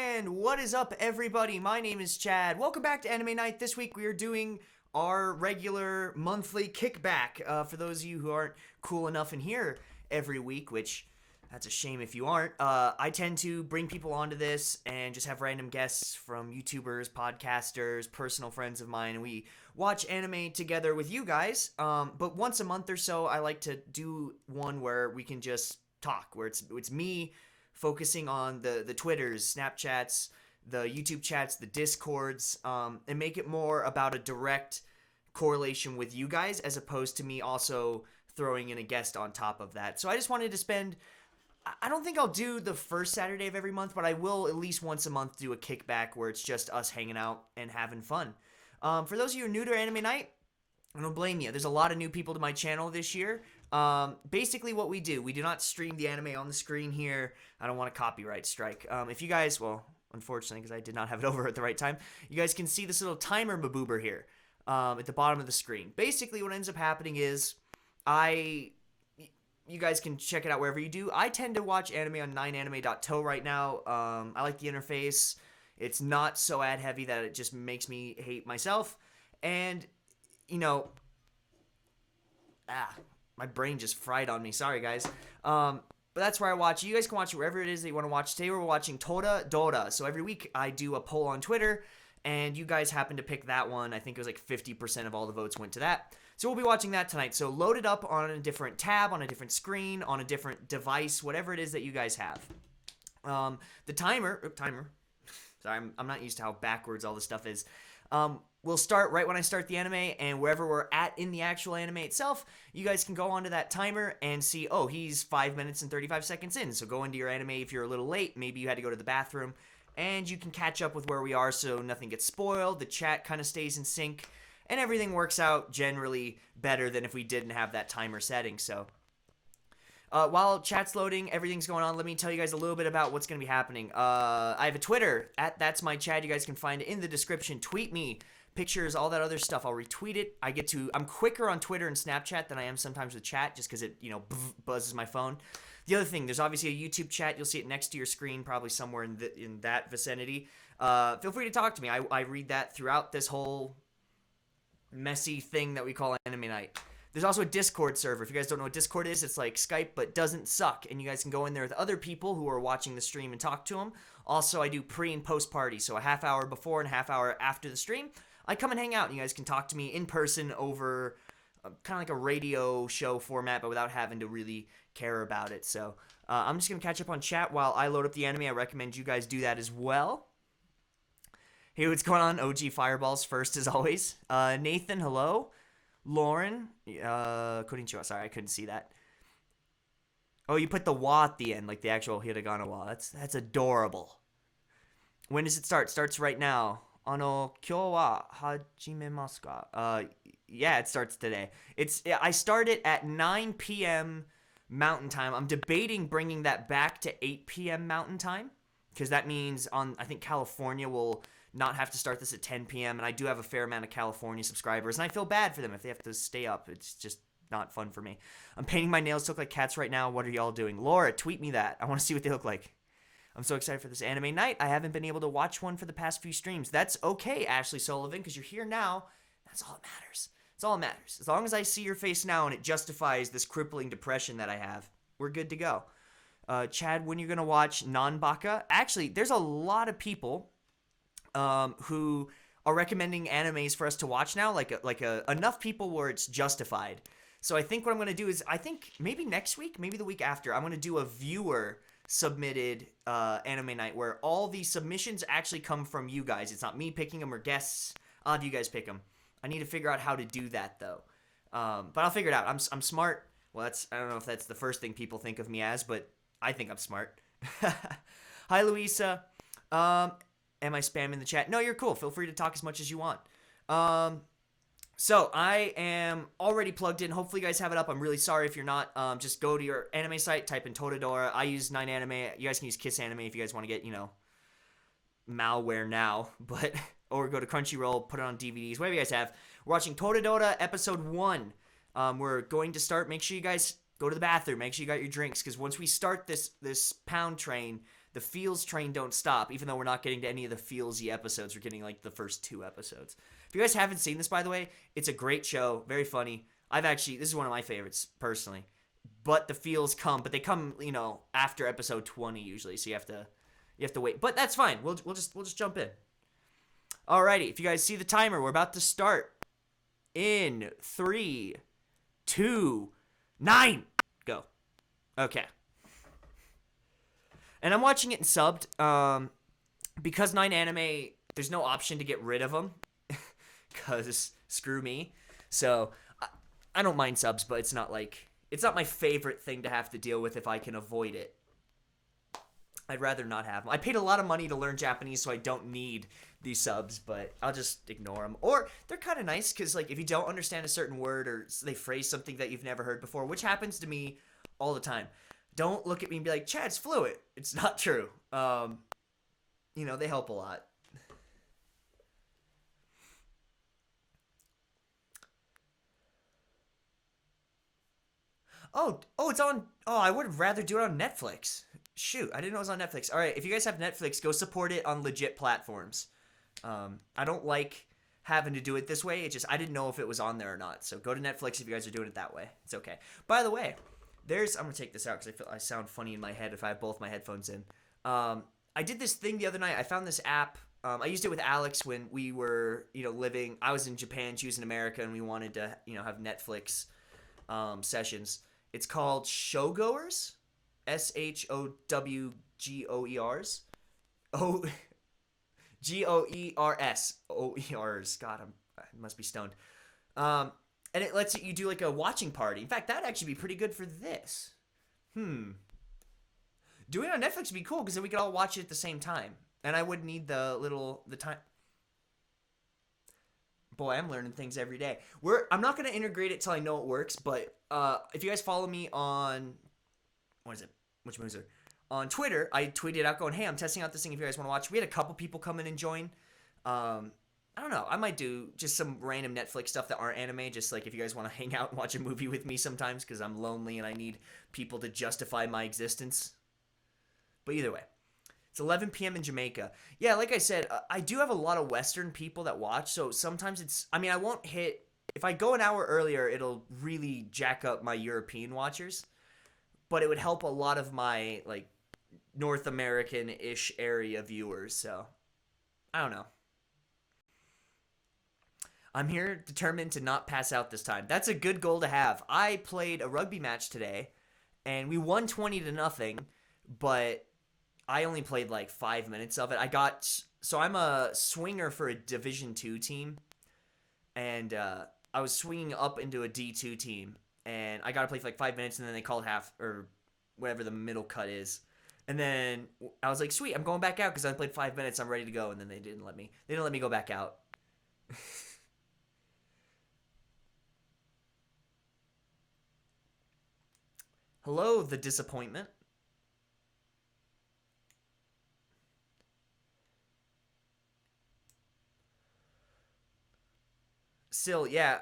And what is up, everybody? My name is Chad. Welcome back to Anime Night. This week we are doing our regular monthly kickback. For those of you who aren't cool enough in here every week, which that's a shame if you aren't, I tend to bring people onto this and just have random guests from YouTubers, podcasters, personal friends of mine, and we watch anime together with you guys. But once a month or so, I like to do one where we can just talk, where it's me focusing on the Twitters, Snapchats, the YouTube chats, the Discords, and make it more about a direct correlation with you guys as opposed to me also throwing in a guest on top of that. So I just wanted to spend, I don't think I'll do the first Saturday of every month, but I will at least once a month do a kickback where it's just us hanging out and having fun. For those of you who are new to Anime Night, I don't blame you. There's a lot of new people to my channel this year. Basically what we do not stream the anime on the screen here. I don't want a copyright strike. If you guys, well, unfortunately, because I did not have it over at the right time, you guys can see this little timer baboober here, at the bottom of the screen. Basically what ends up happening is you guys can check it out wherever you do. I tend to watch anime on 9anime.to right now. I like the interface. It's not so ad heavy that it just makes me hate myself. And, you know, my brain just fried on me. Sorry, guys. But that's where I watch. You guys can watch it wherever it is that you want to watch. Today we're watching Toradora. So every week I do a poll on Twitter, and you guys happen to pick that one. I think it was like 50% of all the votes went to that. So we'll be watching that tonight. So load it up on a different tab, on a different screen, on a different device, whatever it is that you guys have. The timer. Sorry, I'm not used to how backwards all this stuff is. We'll start right when I start the anime, and wherever we're at in the actual anime itself, you guys can go onto that timer and see, oh, he's 5 minutes and 35 seconds in. So go into your anime if you're a little late. Maybe you had to go to the bathroom, and you can catch up with where we are so nothing gets spoiled. The chat kind of stays in sync, and everything works out generally better than if we didn't have that timer setting. So while chat's loading, everything's going on, let me tell you guys a little bit about what's going to be happening. I have a Twitter, @That'sMyChad. You guys can find it in the description. Tweet me pictures, all that other stuff. I'll retweet it. I'm quicker on Twitter and Snapchat than I am sometimes with chat, just because it, buzzes my phone. The other thing, there's obviously a YouTube chat. You'll see it next to your screen, probably somewhere in that vicinity. Feel free to talk to me. I read that throughout this whole messy thing that we call Anime Night. There's also a Discord server. If you guys don't know what Discord is, it's like Skype, but doesn't suck. And you guys can go in there with other people who are watching the stream and talk to them. Also, I do pre- and post-parties, so a half hour before and a half hour after the stream. I come and hang out, and you guys can talk to me in person over kind of like a radio show format, but without having to really care about it. So I'm just going to catch up on chat while I load up the anime. I recommend you guys do that as well. Hey, what's going on? OG Fireballs first, as always. Nathan, hello. Lauren, konnichiwa. Sorry, I couldn't see that. Oh, you put the wa at the end, like the actual hiragana wa. That's adorable. When does it start? Starts right now. Kyou wa hajimemasu ka? Yeah, it starts today. I started at 9 p.m. Mountain Time. I'm debating bringing that back to 8 p.m. Mountain Time, because that means I think California will not have to start this at 10 p.m. And I do have a fair amount of California subscribers, and I feel bad for them if they have to stay up. It's just not fun for me. I'm painting my nails to look like cats right now. What are y'all doing? Laura, tweet me that. I want to see what they look like. I'm so excited for this anime night. I haven't been able to watch one for the past few streams. That's okay, Ashley Sullivan, because you're here now. That's all that matters. That's all that matters. As long as I see your face now and it justifies this crippling depression that I have, we're good to go. Chad, when you're going to watch Nanbaka? Actually, there's a lot of people who are recommending animes for us to watch now, enough people where it's justified. So I think what I'm going to do is, I think maybe next week, maybe the week after, I'm going to do a viewer submitted anime night where all the submissions actually come from you guys. It's not me picking them or guests. I'll have you guys pick them. I need to figure out how to do that though. But I'll figure it out. I'm smart. Well, I don't know if that's the first thing people think of me as, but I think I'm smart. Hi, Louisa. Am I spamming the chat? No, you're cool. Feel free to talk as much as you want. So I am already plugged in. Hopefully you guys have it up. I'm really sorry if you're not. Just go to your anime site, type in Toradora. I use 9anime. You guys can use Kiss Anime if you guys want to get, malware now. Or go to Crunchyroll, put it on DVDs, whatever you guys have. We're watching Toradora episode 1. We're going to start. Make sure you guys go to the bathroom. Make sure you got your drinks, because once we start this pound train, the feels train don't stop, even though we're not getting to any of the feelsy episodes. We're getting like the first 2 episodes. If you guys haven't seen this, by the way, it's a great show, very funny. This is one of my favorites personally. But the feels come, but they come, after episode 20 usually, so you have to wait. But that's fine. We'll just jump in. Alrighty, if you guys see the timer, we're about to start in 3, 2, 9. Go. Okay. And I'm watching it in subbed. Because 9 Anime, there's no option to get rid of them. Because screw me. So, I don't mind subs, but it's not my favorite thing to have to deal with if I can avoid it. I'd rather not have them. I paid a lot of money to learn Japanese, so I don't need these subs, but I'll just ignore them. Or they're kind of nice because, if you don't understand a certain word or they phrase something that you've never heard before, which happens to me all the time, don't look at me and be like, Chad's fluent. It's not true. They help a lot. Oh, it's on. Oh, I would rather do it on Netflix. Shoot, I didn't know it was on Netflix. All right, if you guys have Netflix, go support it on legit platforms. I don't like having to do it this way. I didn't know if it was on there or not. So go to Netflix if you guys are doing it that way. It's okay. By the way, I'm gonna take this out because I feel I sound funny in my head if I have both my headphones in. I did this thing the other night. I found this app. I used it with Alex when we were, living. I was in Japan, she was in America, and we wanted to, have Netflix sessions. It's called Showgoers, SHOWGOERs, GOERS. God, I must be stoned. And it lets you do like a watching party. In fact, that'd actually be pretty good for this. Doing it on Netflix would be cool because then we could all watch it at the same time, and I wouldn't need the time. Boy, I'm learning things every day. I'm not gonna integrate it till I know it works, but if you guys follow me on which mover? On Twitter, I tweeted out going, "Hey, I'm testing out this thing. If you guys want to watch," we had a couple people come in and join. I don't know. I might do just some random Netflix stuff that aren't anime. Just like if you guys want to hang out and watch a movie with me sometimes, because I'm lonely and I need people to justify my existence. But either way. It's 11 p.m. in Jamaica. Yeah, like I said, I do have a lot of Western people that watch, so sometimes I won't hit, if I go an hour earlier, it'll really jack up my European watchers, but it would help a lot of my, North American-ish area viewers, so, I don't know. I'm here determined to not pass out this time. That's a good goal to have. I played a rugby match today, and we won 20-0, but I only played 5 minutes of it. I'm a swinger for a Division 2 team, and I was swinging up into a D2 team, and I got to play for 5 minutes, and then they called half, or whatever the middle cut is. And then I was like, sweet, I'm going back out because I played 5 minutes, I'm ready to go, and then they didn't let me. They didn't let me go back out. Hello, the disappointment. Still, yeah.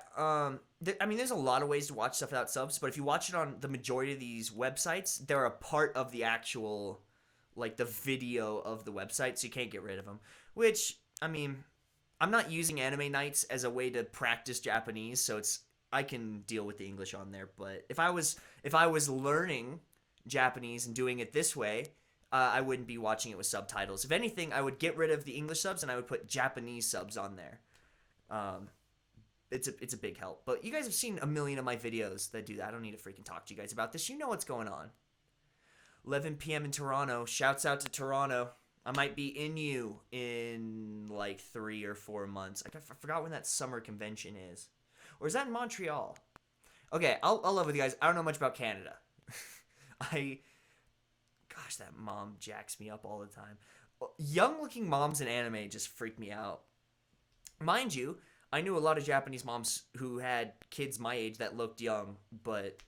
There's a lot of ways to watch stuff without subs, but if you watch it on the majority of these websites, they're a part of the actual, the video of the website, so you can't get rid of them. Which, I'm not using Anime Nights as a way to practice Japanese, so I can deal with the English on there. But if I was learning Japanese and doing it this way, I wouldn't be watching it with subtitles. If anything, I would get rid of the English subs and I would put Japanese subs on there. It's a big help. But you guys have seen a million of my videos that do that. I don't need to freaking talk to you guys about this. You know what's going on. 11 p.m. in Toronto. Shouts out to Toronto. I might be in you in 3 or 4 months. I forgot when that summer convention is. Or is that in Montreal? Okay, I'll love with you guys. I don't know much about Canada. Gosh, that mom jacks me up all the time. Young-looking moms in anime just freak me out. Mind you, I knew a lot of Japanese moms who had kids my age that looked young, but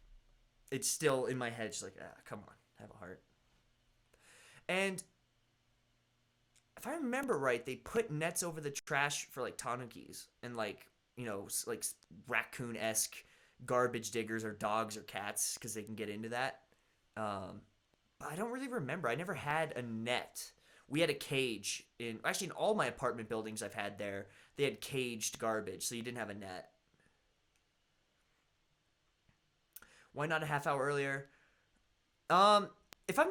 it's still in my head, just come on, have a heart. And if I remember right, they put nets over the trash for tanukis and raccoon-esque garbage diggers or dogs or cats because they can get into that. I don't really remember. I never had a net. We had a cage in all my apartment buildings I've had there. They had caged garbage, so you didn't have a net. Why not a half hour earlier? Um, if I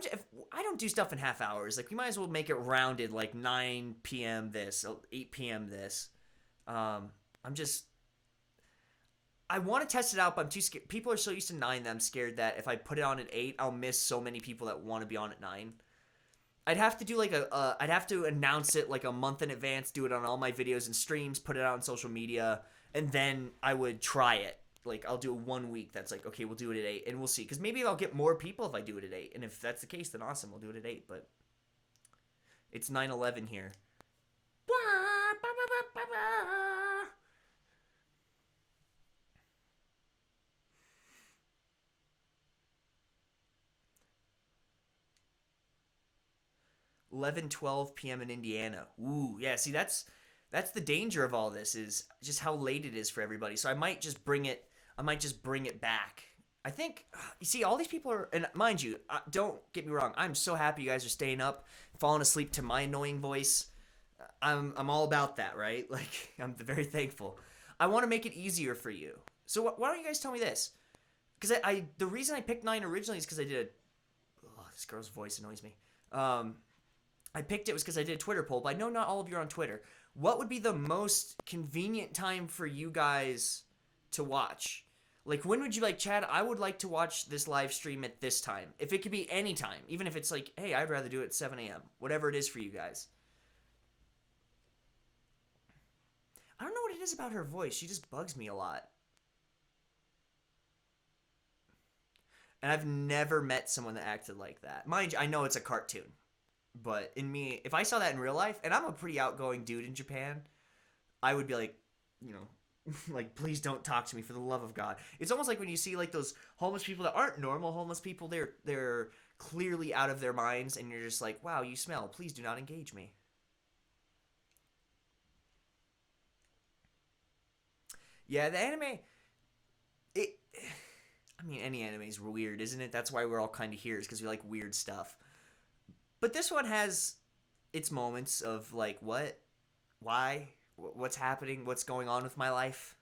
don't do stuff in half hours, like we might as well make it rounded, like 9 p.m. this, 8 p.m. this. I'm just I want to test it out, but I'm too scared. People are so used to 9 that I'm scared that if I put it on at 8, I'll miss so many people that want to be on at 9. I'd have to do like I'd have to announce it like a month in advance, do it on all my videos and streams, put it out on social media, and then I would try it. Like I'll do it 1 week. That's like, okay, we'll do it at 8, and we'll see. Because maybe I'll get more people if I do it at 8, and if that's the case, then awesome, we'll do it at 8. But it's 9/11 here. 11:12 p.m. in Indiana. Ooh, yeah. See, that's the danger of all this is just how late it is for everybody. So I might just bring it. I might just bring it back. I think you see all these people are, and mind you, don't get me wrong. I'm so happy you guys are staying up, falling asleep to my annoying voice. I'm all about that, right? Like I'm very thankful. I want to make it easier for you. So why don't you guys tell me this? Because I the reason I picked 9 originally is because I did. This girl's voice annoys me. I picked it was because I did a Twitter poll, but I know not all of you are on Twitter. What would be the most convenient time for you guys to watch? Like, when would you like, Chad? I would like to watch this live stream at this time. If it could be any time, even if it's like, hey, I'd rather do it at 7 a.m. Whatever it is for you guys. I don't know what it is about her voice. She just bugs me a lot. And I've never met someone that acted like that. Mind you, I know it's a cartoon. But in me, if I saw that in real life, and I'm a pretty outgoing dude in Japan, I would be like, you know, like, please don't talk to me for the love of God. It's almost like when you see like those homeless people that aren't normal homeless people, they're clearly out of their minds, and you're just like, wow, you smell. Please do not engage me. Yeah, the anime, it. I mean, any anime is weird, isn't it? That's why we're all kind of here, is because we like weird stuff. But this one has its moments of like, what? Why? What's happening? What's going on with my life?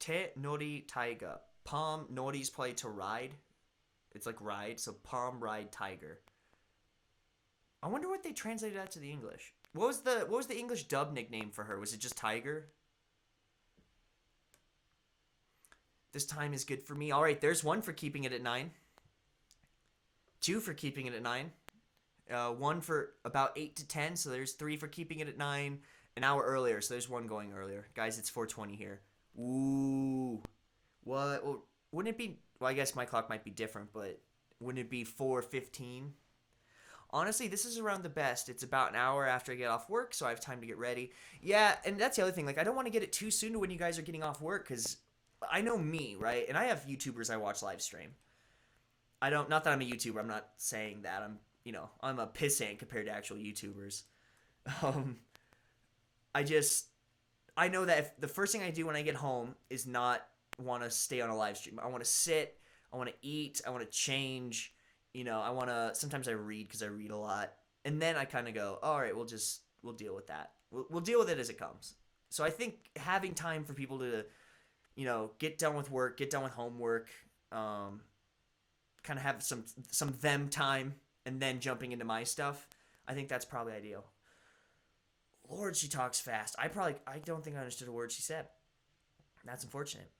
Te nori taiga. Palm nori's probably to ride. It's like ride, so palm ride tiger. I wonder what they translated that to the English. What was the English dub nickname for her? Was it just Tiger? This time is good for me. All right, there's one for keeping it at 9. Two for keeping it at 9. One for about 8 to 10. So there's three for keeping it at 9. An hour earlier. So there's one going earlier. Guys, it's 4:20 here. Ooh. What? Well, wouldn't it be? Well, I guess my clock might be different, but wouldn't it be 4:15? Honestly, this is around the best. It's about an hour after I get off work, so I have time to get ready. Yeah, and that's the other thing. Like, I don't want to get it too soon to when you guys are getting off work, because I know me, right? And I have YouTubers I watch live stream. I don't, not that I'm a YouTuber. I'm not saying that. I'm a pissant compared to actual YouTubers. Um, I just, I know that if the first thing I do when I get home is not want to stay on a live stream. I want to sit. I want to eat. I want to change. I want to, sometimes I read because I read a lot. And then I kind of go, all right, we'll deal with that. We'll deal with it as it comes. So I think having time for people to, get done with work, get done with homework, kind of have some them time, and then jumping into my stuff, I think that's probably ideal. Lord, she talks fast. I don't think I understood a word she said. That's unfortunate.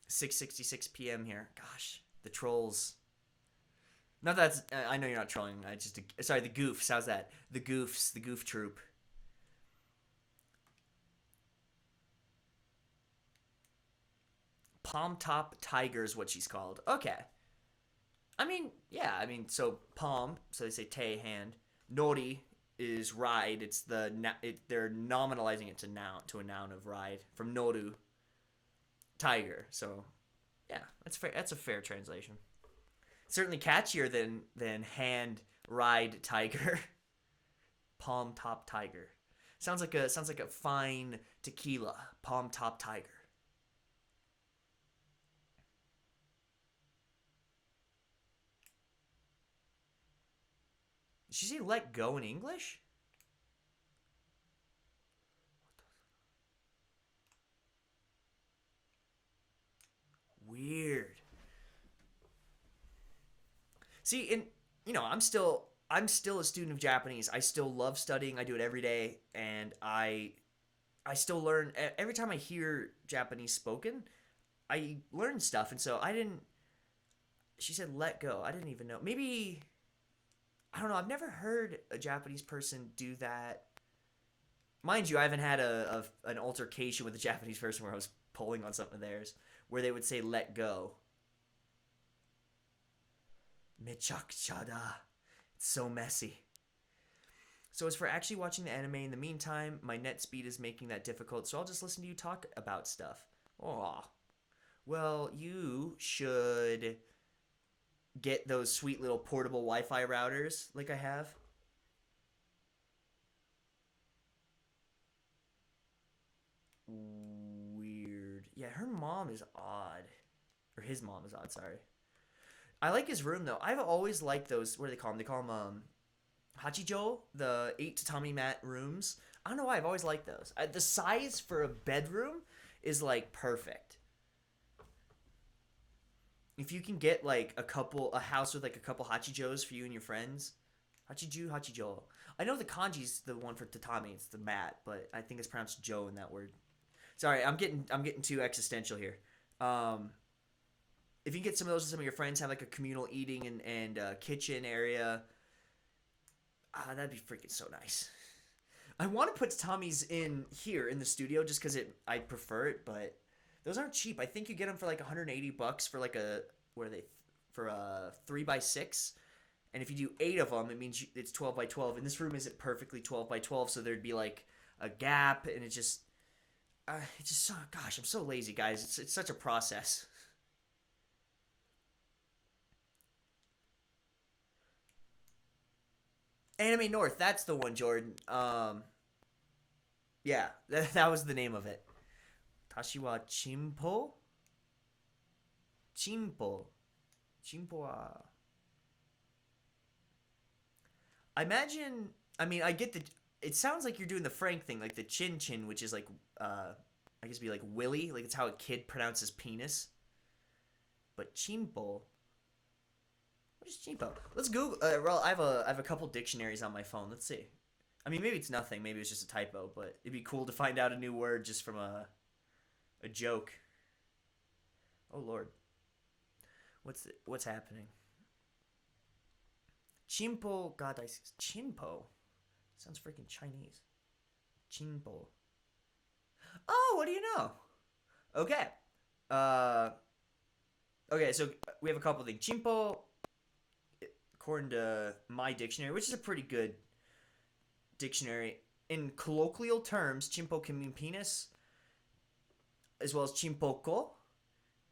6:66 p.m. here. Gosh, the trolls. Not that I know you're not trolling. I just sorry, the goofs. How's that? The goofs, the goof troop. Palm top tiger is what she's called. Okay. I mean, yeah. I mean, so palm. So they say te hand. Nori is ride. It's they're nominalizing it to a noun of ride from noru tiger. So yeah, that's fair. That's a fair translation. Certainly catchier than hand ride tiger. Palm Top Tiger. Sounds like a fine tequila. Palm Top Tiger. Did she say let go in English? Weird. See, and I'm still a student of Japanese. I still love studying. I do it every day, and I still learn every time I hear Japanese spoken. I learn stuff, and so I didn't. She said let go. I didn't even know. Maybe I don't know. I've never heard a Japanese person do that. Mind you, I haven't had an altercation with a Japanese person where I was pulling on something of theirs, where they would say let go. Mechakucha da. It's so messy. So as for actually watching the anime in the meantime, my net speed is making that difficult, so I'll just listen to you talk about stuff. Aw. Well, you should get those sweet little portable Wi-Fi routers like I have. Weird. Yeah, her mom is odd. Or his mom is odd, sorry. I like his room though. I've always liked those. What do they call them? They call them hachijo, the 8 tatami mat rooms. I don't know why. I've always liked those. The size for a bedroom is like perfect. If you can get like a house with like a couple hachijos for you and your friends, hachijo. I know the kanji's the one for tatami. It's the mat, but I think it's pronounced jo in that word. Sorry, I'm getting too existential here. If you can get some of those with some of your friends, have like a communal eating and kitchen area, that'd be freaking so nice. I want to put tatamis in here in the studio just because I prefer it, but those aren't cheap. I think you get them for like $180 for like for a 3x6, and if you do 8 of them, it means it's 12x12. And this room isn't perfectly 12x12, so there'd be like a gap, and it's just so, gosh, I'm so lazy, guys. It's such a process. Anime North, that's the one, Jordan. Yeah, that was the name of it. Tashi wa chimpo? Chimpo. Chimpo wa... I get it sounds like you're doing the Frank thing, like the chin chin, which is like, I guess be like Willy, like it's how a kid pronounces penis. But chimpo... What is cheapo? Let's Google. Well, I have a couple dictionaries on my phone. Let's see. I mean, maybe it's nothing. Maybe it's just a typo. But it'd be cool to find out a new word just from a joke. Oh Lord, what's happening? Chimpo. God, chimpo. Sounds freaking Chinese. Chimpo. Oh, what do you know? Okay. Okay. So we have a couple things. Chimpo. According to my dictionary, which is a pretty good dictionary, in colloquial terms, chimpo can mean penis, as well as chimpoko.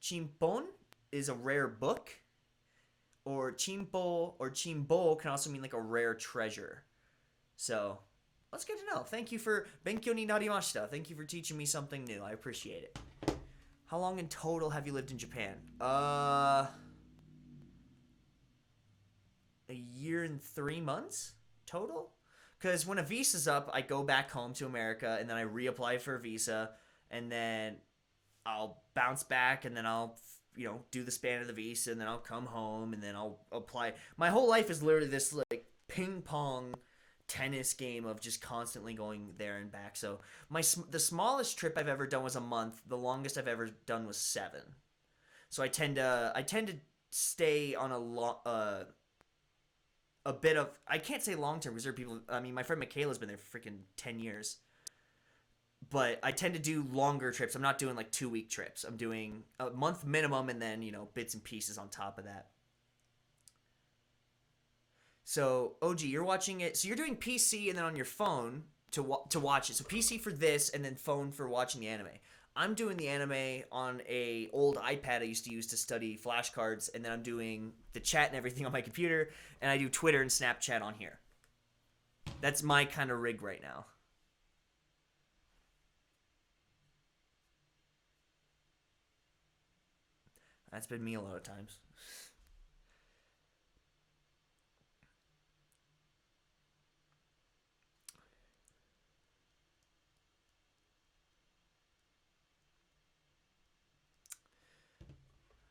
Chimpon is a rare book, or chimpo or chimbo can also mean like a rare treasure. So, that's good to know. Thank you for Benkyou ni narimashita. Thank you for teaching me something new. I appreciate it. How long in total have you lived in Japan? A year and 3 months total, because when a visa's up, I go back home to America, and then I reapply for a visa, and then I'll bounce back, and then I'll do the span of the visa, and then I'll come home, and then I'll apply. My whole life is literally this like ping pong tennis game of just constantly going there and back. So the smallest trip I've ever done was a month. The longest I've ever done was 7. So I tend to stay on a bit of, I can't say long term because there are people, I mean, my friend Michaela's been there for freaking 10 years. But I tend to do longer trips. I'm not doing like 2-week trips. I'm doing a month minimum and then, bits and pieces on top of that. So, OG, you're watching it. So you're doing PC and then on your phone to watch it. So PC for this and then phone for watching the anime. I'm doing the anime on a old iPad I used to use to study flashcards, and then I'm doing the chat and everything on my computer, and I do Twitter and Snapchat on here. That's my kind of rig right now. That's been me a lot of times.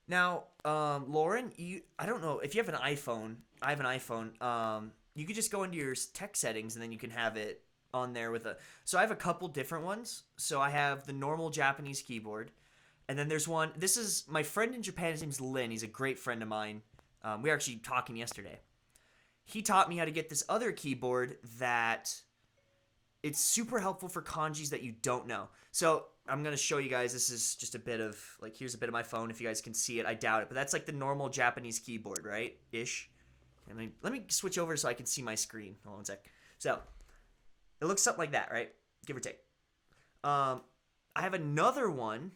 Now, Lauren, I don't know if you have an iPhone. I have an iPhone. You could just go into your tech settings and then you can have it on there with a. So I have a couple different ones. So I have the normal Japanese keyboard, and then there's one. This is my friend in Japan. His name's Lin. He's a great friend of mine. We were actually talking yesterday. He taught me how to get this other keyboard that it's super helpful for kanjis that you don't know. So I'm gonna show you guys. This is just a bit of like here's a bit of my phone. If you guys can see it, I doubt it, but that's like the normal Japanese keyboard, right? Ish. Let me switch over so I can see my screen. Hold on one sec. So it looks something like that, right? Give or take. I have another one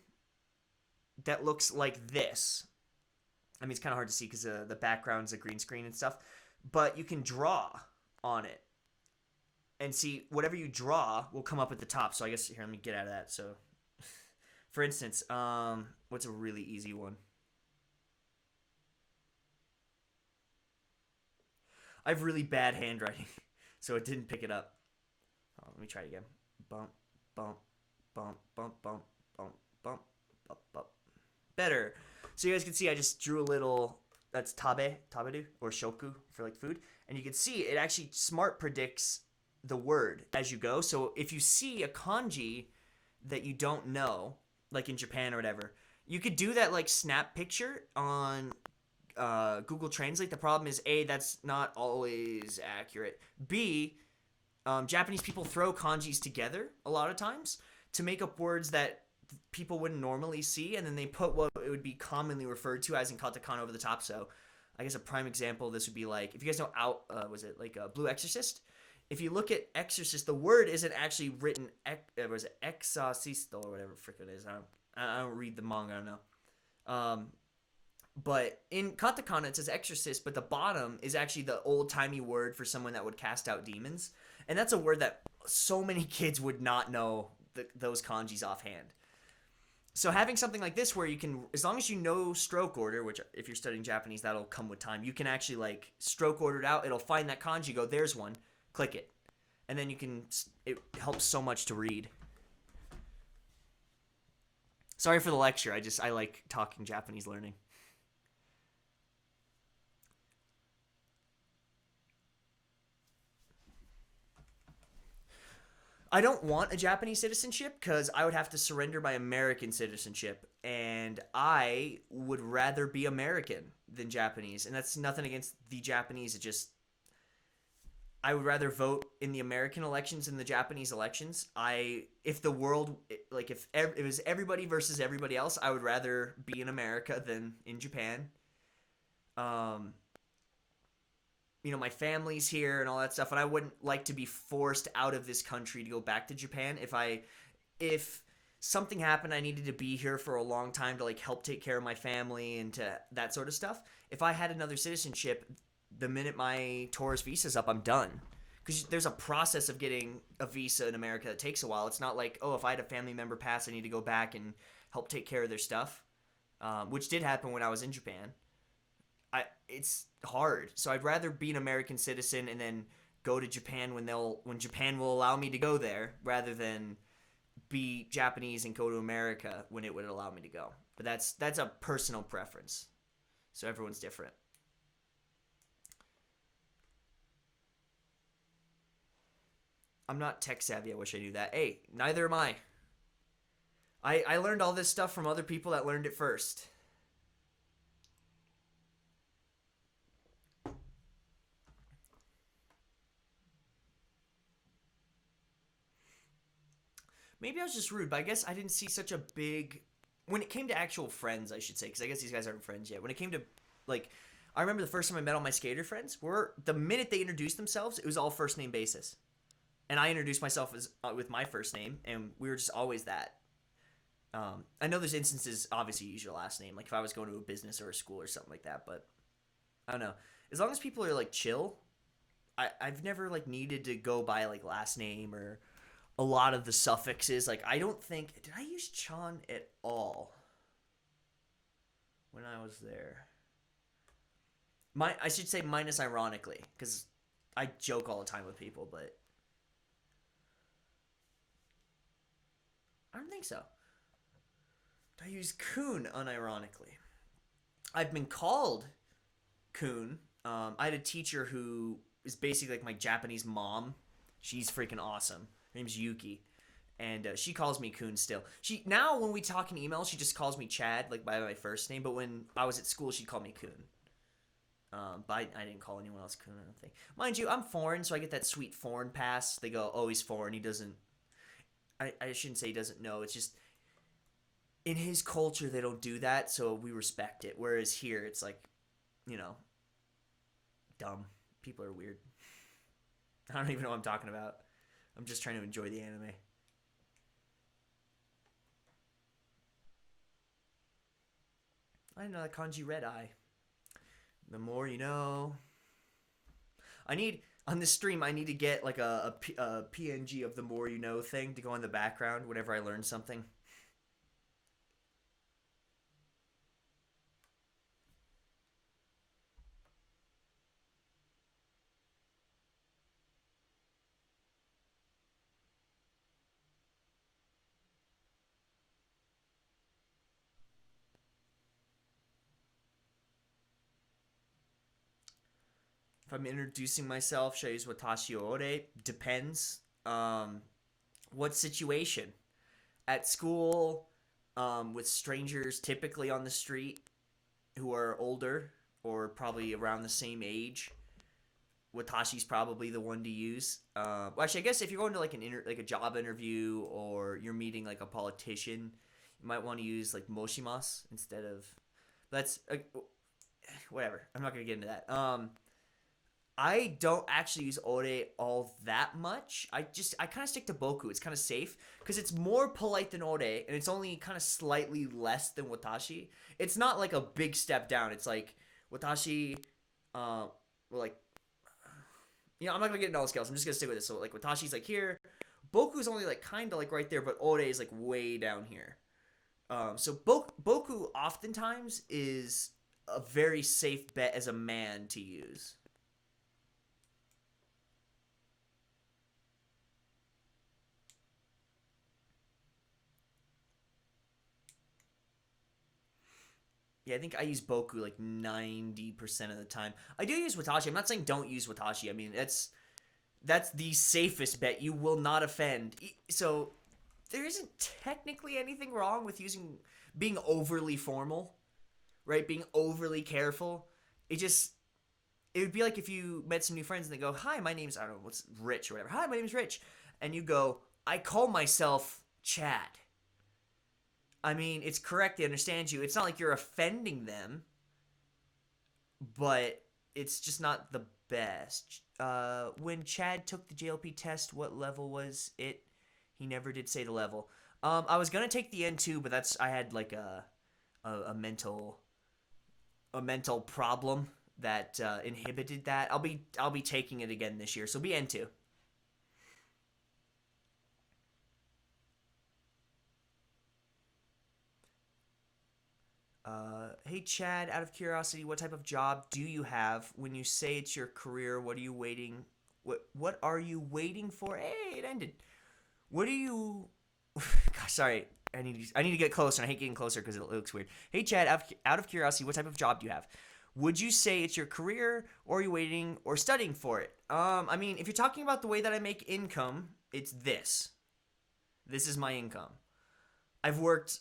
that looks like this. I mean, it's kind of hard to see because the background's a green screen and stuff, but you can draw on it. And see, whatever you draw will come up at the top. So I guess, here, let me get out of that. So, for instance, what's a really easy one? I have really bad handwriting, so it didn't pick it up. Oh, let me try it again. Bump, bump, bump, bump, bump, bump, bump, bump, bump. Better. So you guys can see I just drew a little, that's taberu, or shoku for like food. And you can see it actually smart predicts the word as you go. So if you see a kanji that you don't know, like in Japan or whatever, you could do that like snap picture on Google Translate. The problem is A, that's not always accurate. B, Japanese people throw kanjis together a lot of times to make up words that people wouldn't normally see, and then they put what it would be commonly referred to as in katakana over the top. So I guess a prime example of this would be like, if you guys know was it like Blue Exorcist? If you look at Exorcist, the word isn't actually written, was it Exorcisto or whatever frick it is. I don't read the manga, I don't know. But in katakana, it says exorcist, but the bottom is actually the old-timey word for someone that would cast out demons. And that's a word that so many kids would not know those kanjis offhand. So having something like this where you can, as long as you know stroke order, which if you're studying Japanese, that'll come with time, you can actually like stroke order it out. It'll find that kanji, go, there's one, click it. And then you can, it helps so much to read. Sorry for the lecture. I like talking Japanese learning. I don't want a Japanese citizenship because I would have to surrender my American citizenship, and I would rather be American than Japanese. And that's nothing against the Japanese. It just I would rather vote in the American elections than the Japanese elections. If the world like if it was everybody versus everybody else, I would rather be in America than in Japan. Um, my family's here and all that stuff, and I wouldn't like to be forced out of this country to go back to Japan. If something happened, I needed to be here for a long time to like help take care of my family and to that sort of stuff. If I had another citizenship, the minute my tourist visa's up, I'm done. Because there's a process of getting a visa in America that takes a while. It's not like, oh, if I had a family member pass, I need to go back and help take care of their stuff, which did happen when I was in Japan. It's hard. So I'd rather be an American citizen and then go to Japan when Japan will allow me to go there, rather than be Japanese and go to America when it would allow me to go. But that's a personal preference. So everyone's different. I'm not tech savvy. I wish I knew that. Hey, neither am I. I learned all this stuff from other people that learned it first. Maybe I was just rude, but I guess I didn't see such a big. When it came to actual friends, I should say, because I guess these guys aren't friends yet. When it came to, like, I remember the first time I met all my skater friends, the minute they introduced themselves, it was all first name basis. And I introduced myself as with my first name, and we were just always that. I know there's instances, obviously, you use your last name, like if I was going to a business or a school or something like that, but I don't know. As long as people are, like, chill, I've never like needed to go by like last name or a lot of the suffixes. Like I don't think did I use Chan at all when I was there. I should say minus ironically because I joke all the time with people, but I don't think so. I use Kun unironically. I've been called Kun. I had a teacher who is basically like my Japanese mom. She's freaking awesome. Her name's Yuki, and she calls me Kun still. She now when we talk in email, she just calls me Chad like by my first name. But when I was at school, she'd call me Kun. But I didn't call anyone else Kun. I don't think. Mind you, I'm foreign, so I get that sweet foreign pass. They go, "Oh, he's foreign. He doesn't." I shouldn't say he doesn't know. It's just in his culture they don't do that, so we respect it. Whereas here, it's like, you know, dumb. People are weird. I don't even know what I'm talking about. I'm just trying to enjoy the anime. I know that kanji red eye. The more you know. I need on this stream. I need to get like a PNG of the more you know thing to go in the background whenever I learn something. If I'm introducing myself, should I use Watashi ore? Depends. What situation? At school, with strangers typically on the street who are older or probably around the same age. Watashi's probably the one to use. Well, actually, I guess if you're going to like like a job interview or you're meeting like a politician, you might want to use like Moshimas instead of. That's whatever. I'm not gonna get into that. I don't actually use ore all that much. I kind of stick to boku. It's kind of safe because it's more polite than ore and it's only kind of slightly less than watashi. It's not like a big step down. It's like watashi, well, like, I'm not gonna get into all the scales. I'm just gonna stick with it. So like watashi's like here, boku's only like kind of like right there, but ore is like way down here. So boku oftentimes is a very safe bet as a man to use. Yeah, I think I use Boku like 90% of the time. I do use Watashi. I'm not saying don't use Watashi. I mean, that's the safest bet. You will not offend. So there isn't technically anything wrong with being overly formal, right? Being overly careful. It would be like if you met some new friends and they go, "Hi, my name's I don't know what's Rich or whatever. Hi, my name's Rich," and you go, "I call myself Chad." I mean, it's correct. They understand you. It's not like you're offending them, but it's just not the best. When Chad took the JLP test, what level was it? He never did say the level. I was gonna take the N2, but I had like a mental problem that inhibited that. I'll be taking it again this year, so be N2. Hey Chad, out of curiosity, what type of job do you have? When you say it's your career, what are you waiting? What are you waiting for? Hey, it ended. What are you? Gosh, sorry. I need to get closer. I hate getting closer because it looks weird. Hey Chad, out of curiosity, what type of job do you have? Would you say it's your career, or are you waiting or studying for it? I mean, if you're talking about the way that I make income, it's this. This is my income. I've worked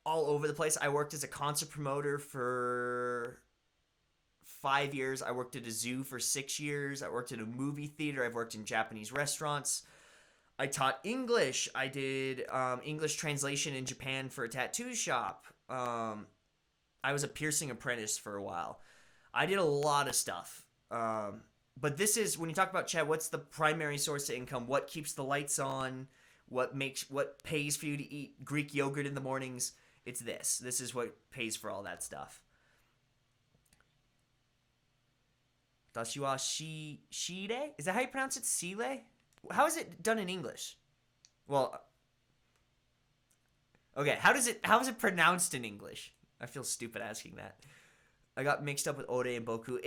all over the place. I worked as a concert promoter for 5 years. I worked at a zoo for 6 years. I worked at a movie theater. I've worked in Japanese restaurants. I taught English. I did English translation in Japan for a tattoo shop. I was a piercing apprentice for a while. I did a lot of stuff. But this is, when you talk about Chad, what's the primary source of income? What keeps the lights on? What pays for you to eat Greek yogurt in the mornings? It's this. This is what pays for all that stuff. Dashiwa shire? Is that how you pronounce it? Sile? How is it done in English? Well, okay. How is it pronounced in English? I feel stupid asking that. I got mixed up with Ore and Boku.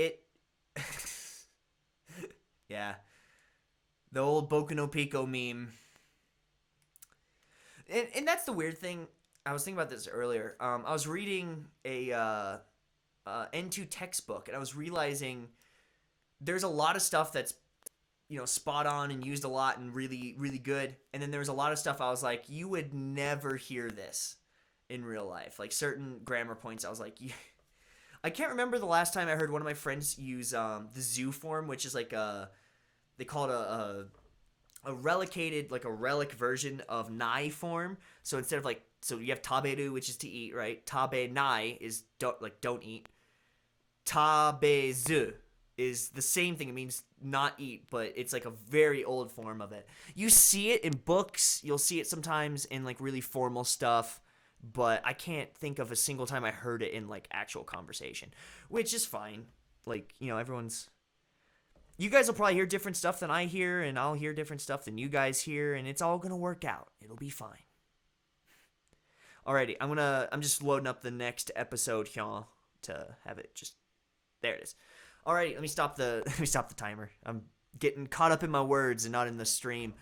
Yeah. The old Boku no Pico meme. And that's the weird thing. I was thinking about this earlier. I was reading a N2 textbook, and I was realizing there's a lot of stuff that's, spot on and used a lot and really, really good. And then there was a lot of stuff I was like, you would never hear this in real life. Like certain grammar points, I was like, I can't remember the last time I heard one of my friends use the zoo form, which is like they call it a relicated, like a relic version of nai form. So instead of so you have taberu, which is to eat, right? Tabe nai is don't eat. Tabezu is the same thing. It means not eat, but it's like a very old form of it. You see it in books. You'll see it sometimes in like really formal stuff, but I can't think of a single time I heard it in like actual conversation, which is fine. Like, everyone's... You guys will probably hear different stuff than I hear, and I'll hear different stuff than you guys hear, and it's all gonna work out. It'll be fine. Alrighty, I'm just loading up the next episode here to have it just... There it is. Alrighty, let me stop the timer. I'm getting caught up in my words and not in the stream.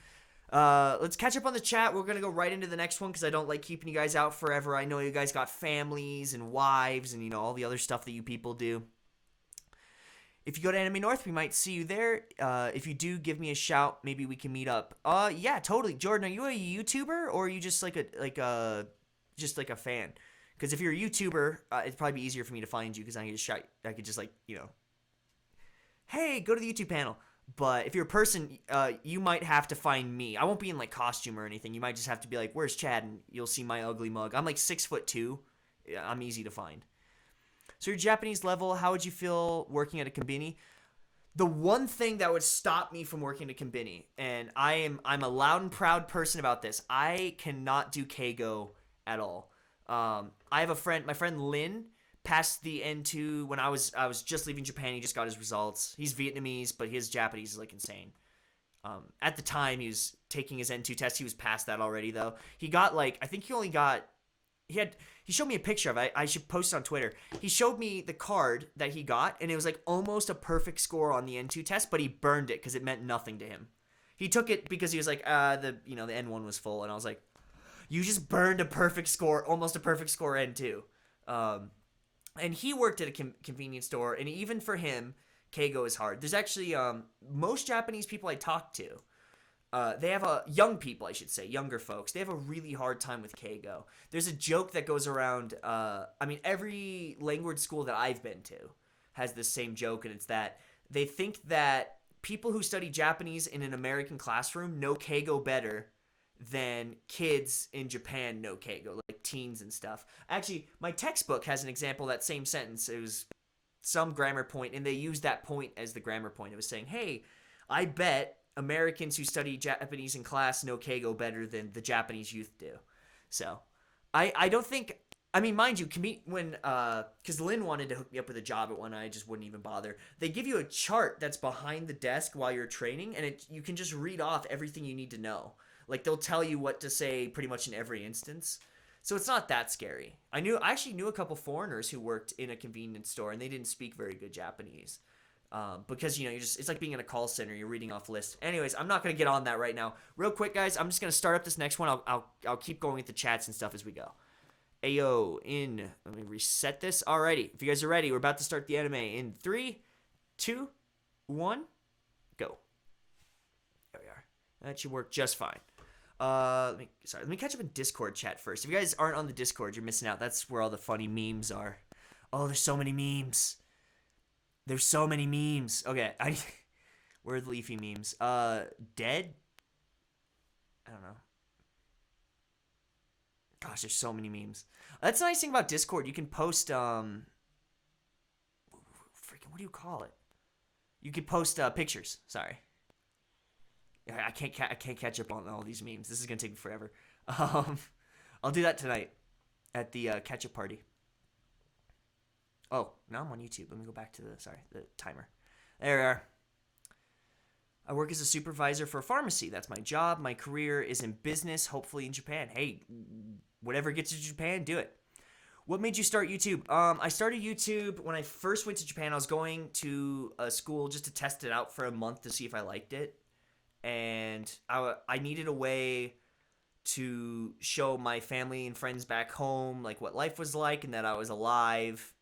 Let's catch up on the chat. We're gonna go right into the next one because I don't like keeping you guys out forever. I know you guys got families and wives and all the other stuff that you people do. If you go to Anime North, we might see you there. If you do, give me a shout. Maybe we can meet up. Yeah, totally. Jordan, are you a YouTuber or are you just like a fan? Because if you're a YouTuber, it'd probably be easier for me to find you because I could just hey, go to the YouTube panel. But if you're a person, you might have to find me. I won't be in like costume or anything. You might just have to be like, "Where's Chad?" And you'll see my ugly mug. I'm like 6'2". I'm easy to find. So your Japanese level, how would you feel working at a konbini? The one thing that would stop me from working at a konbini, and I'm a loud and proud person about this. I cannot do keigo at all. I have a friend, my friend Lin, passed the N2 when I was just leaving Japan. He just got his results. He's Vietnamese, but his Japanese is like insane. At the time he was taking his N2 test, he was past that already though. He got I think he showed me a picture of it. I should post it on Twitter. He showed me the card that he got, and it was like almost a perfect score on the N2 test, but he burned it because it meant nothing to him. He took it because he was like, the N1 was full, and I was like, you just burned a perfect score, almost a perfect score N2. And he worked at a convenience store, and even for him, keigo is hard. There's actually, most Japanese people I talk to, they have young people, I should say, younger folks, they have a really hard time with keigo. There's a joke that goes around, every language school that I've been to has this same joke, and it's that they think that people who study Japanese in an American classroom know keigo better than kids in Japan know keigo, like teens and stuff. Actually, my textbook has an example of that same sentence. It was some grammar point, and they used that point as the grammar point. It was saying, hey, I bet Americans who study Japanese in class know keigo better than the Japanese youth do. So, I don't think... I mean, mind you, because Lynn wanted to hook me up with a job at one, I just wouldn't even bother. They give you a chart that's behind the desk while you're training, and you can just read off everything you need to know. Like, they'll tell you what to say pretty much in every instance. So it's not that scary. I actually knew a couple foreigners who worked in a convenience store, and they didn't speak very good Japanese. Because, it's like being in a call center. You're reading off lists. Anyways, I'm not going to get on that right now. Real quick, guys, I'm just going to start up this next one. I'll keep going with the chats and stuff as we go. Ayo, let me reset this. Alrighty, if you guys are ready, we're about to start the anime in 3, 2, 1, go. There we are. That should work just fine. Let me catch up in Discord chat first. If you guys aren't on the Discord, you're missing out. That's where all the funny memes are. Oh, there's so many memes. There's so many memes. Okay, where are the leafy memes? Dead? I don't know. Gosh, there's so many memes. That's the nice thing about Discord. You can post, freaking, what do you call it? You can post, pictures. Sorry. I can't catch up on all these memes. This is gonna take me forever. I'll do that tonight at the catch-up party. Oh, now I'm on YouTube. Let me go back to the timer. There we are. I work as a supervisor for a pharmacy. That's my job. My career is in business, hopefully in Japan. Hey, whatever gets you to Japan, do it. What made you start YouTube? I started YouTube when I first went to Japan. I was going to a school just to test it out for a month to see if I liked it. And I needed a way to show my family and friends back home like what life was like and that I was alive.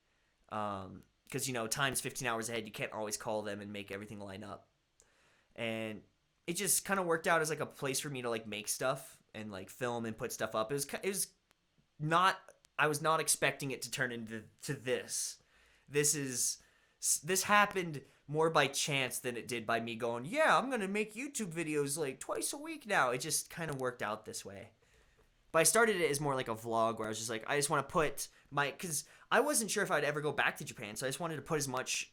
Because, time's 15 hours ahead. You can't always call them and make everything line up. And it just kind of worked out as like a place for me to like make stuff and like film and put stuff up. It was not, I was not expecting it to turn into this. This happened more by chance than it did by me going, yeah, I'm gonna make YouTube videos like twice a week now. It just kind of worked out this way. But I started it as more like a vlog where I was just like, I just want to put because I wasn't sure if I'd ever go back to Japan, so I just wanted to put as much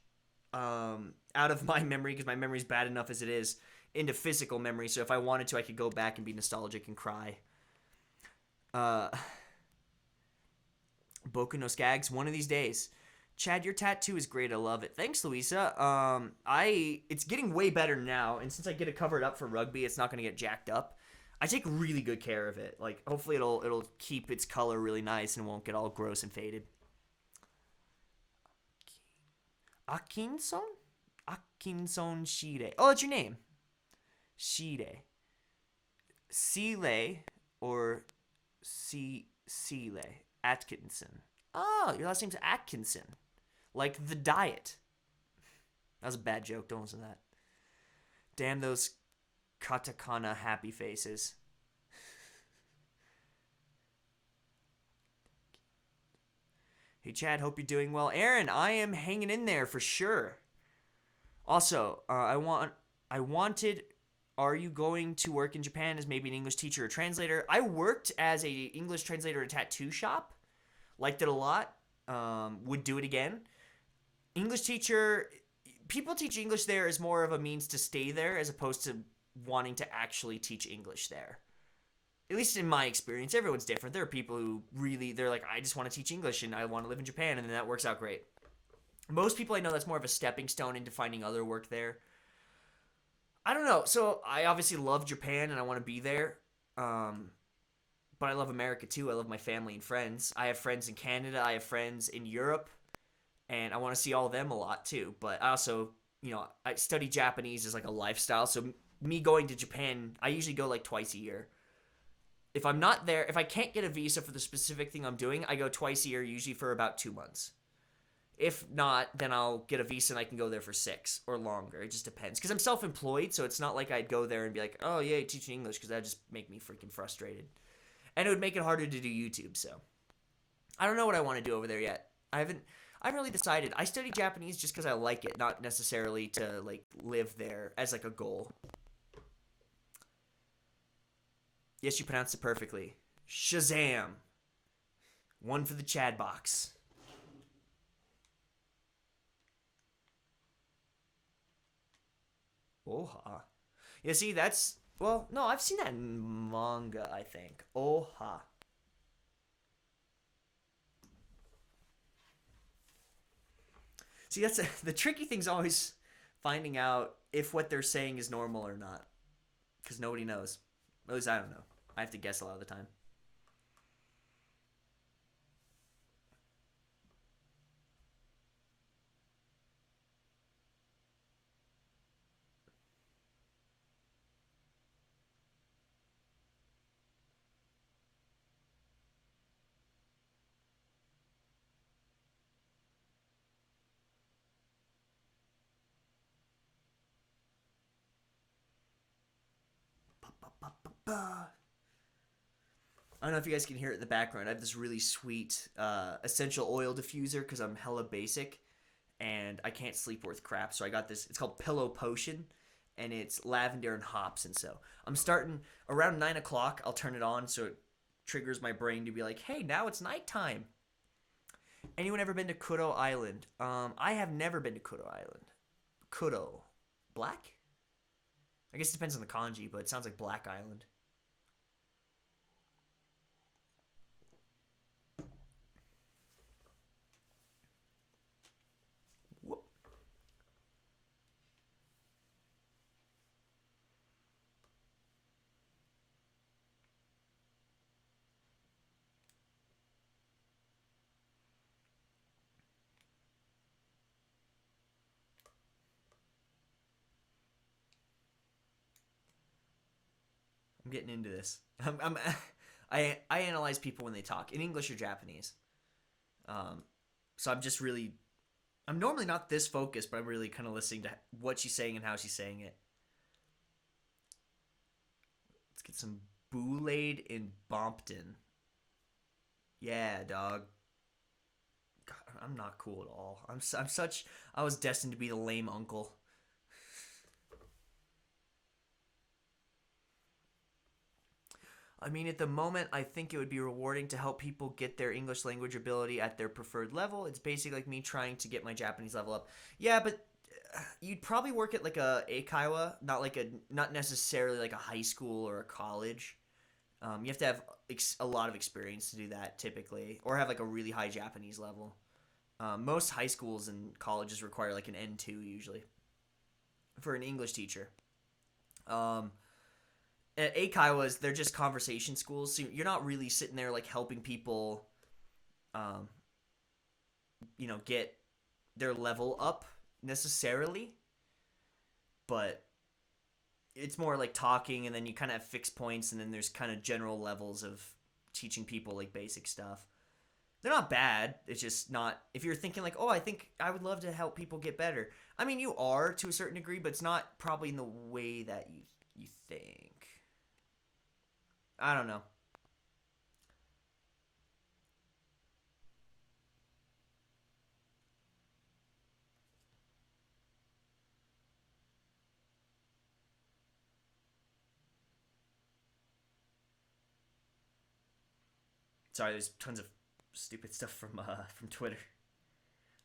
out of my memory, because my memory's bad enough as it is, into physical memory. So if I wanted to, I could go back and be nostalgic and cry. Boku no Skags, one of these days. Chad, your tattoo is great. I love it. Thanks, Louisa. It's getting way better now, and since I get it covered up for rugby, it's not going to get jacked up. I take really good care of it. Like, hopefully it'll keep its color really nice and won't get all gross and faded. Akinson? Akinson Shire. Oh, that's your name. Shire. Sile or Sile Atkinson. Oh, your last name's Atkinson. Like the diet. That was a bad joke. Don't listen to that. Damn those katakana happy faces. Hey Chad, hope you're doing well. Aaron, I am hanging in there for sure. Also, I wanted. Are you going to work in Japan as maybe an English teacher or translator? I worked as a English translator at a tattoo shop. Liked it a lot. Would do it again. English teacher. People teach English there as more of a means to stay there as opposed to wanting to actually teach English there. At least in my experience, everyone's different. There are people who really, they're like, I just want to teach English and I want to live in Japan, and then that works out great. Most people I know, that's more of a stepping stone into finding other work there. I don't know. So I obviously love Japan and I want to be there. But I love America too. I love my family and friends. I have friends in Canada. I have friends in Europe. And I want to see all of them a lot too. But I also, I study Japanese as like a lifestyle. So me going to Japan, I usually go like twice a year. If I'm not there, if I can't get a visa for the specific thing I'm doing, I go twice a year, usually for about 2 months. If not, then I'll get a visa and I can go there for 6 or longer. It just depends. Because I'm self-employed, so it's not like I'd go there and be like, oh, yeah, teaching English, because that'd just make me freaking frustrated. And it would make it harder to do YouTube, so. I don't know what I want to do over there yet. I haven't really decided. I study Japanese just because I like it, not necessarily to, like, live there as, like, a goal. Yes, you pronounced it perfectly. Shazam. One for the Chad box. Oha. Yeah, see, that's... Well, no, I've seen that in manga, I think. Oha. See, that's the tricky thing's always finding out if what they're saying is normal or not. Because nobody knows. At least I don't know. I have to guess a lot of the time. I don't know if you guys can hear it in the background. I have this really sweet essential oil diffuser because I'm hella basic and I can't sleep worth crap. So I got this. It's called Pillow Potion, and it's lavender and hops. And so I'm starting around 9 o'clock. I'll turn it on so it triggers my brain to be like, hey, now it's nighttime. Anyone ever been to Kuro Island? I have never been to Kuro Island. Kuro. Black? I guess it depends on the kanji, but it sounds like Black Island. Whoop. I'm getting into this. I analyze people when they talk in English or Japanese. Um, so I'm normally not this focused, but I'm really kind of listening to what she's saying and how she's saying it. Let's get some Boulade in Bompton. Yeah, dog. God, I'm not cool at all. I'm such. I was destined to be the lame uncle. I mean, at the moment, I think it would be rewarding to help people get their English language ability at their preferred level. It's basically like me trying to get my Japanese level up. Yeah, but you'd probably work at like a eikaiwa, not necessarily like a high school or a college. You have to have a lot of experience to do that typically, or have like a really high Japanese level. Most high schools and colleges require like an N2 usually for an English teacher. Um, at eikaiwas, they're just conversation schools, so you're not really sitting there like helping people, um, get their level up necessarily, but it's more like talking, and then you kind of have fixed points, and then there's kind of general levels of teaching people like basic stuff. They're not bad. It's just not. If you're thinking like, oh, I think I would love to help people get better. I mean, you are to a certain degree, but it's not probably in the way that you think. I don't know. Sorry, there's tons of stupid stuff from Twitter.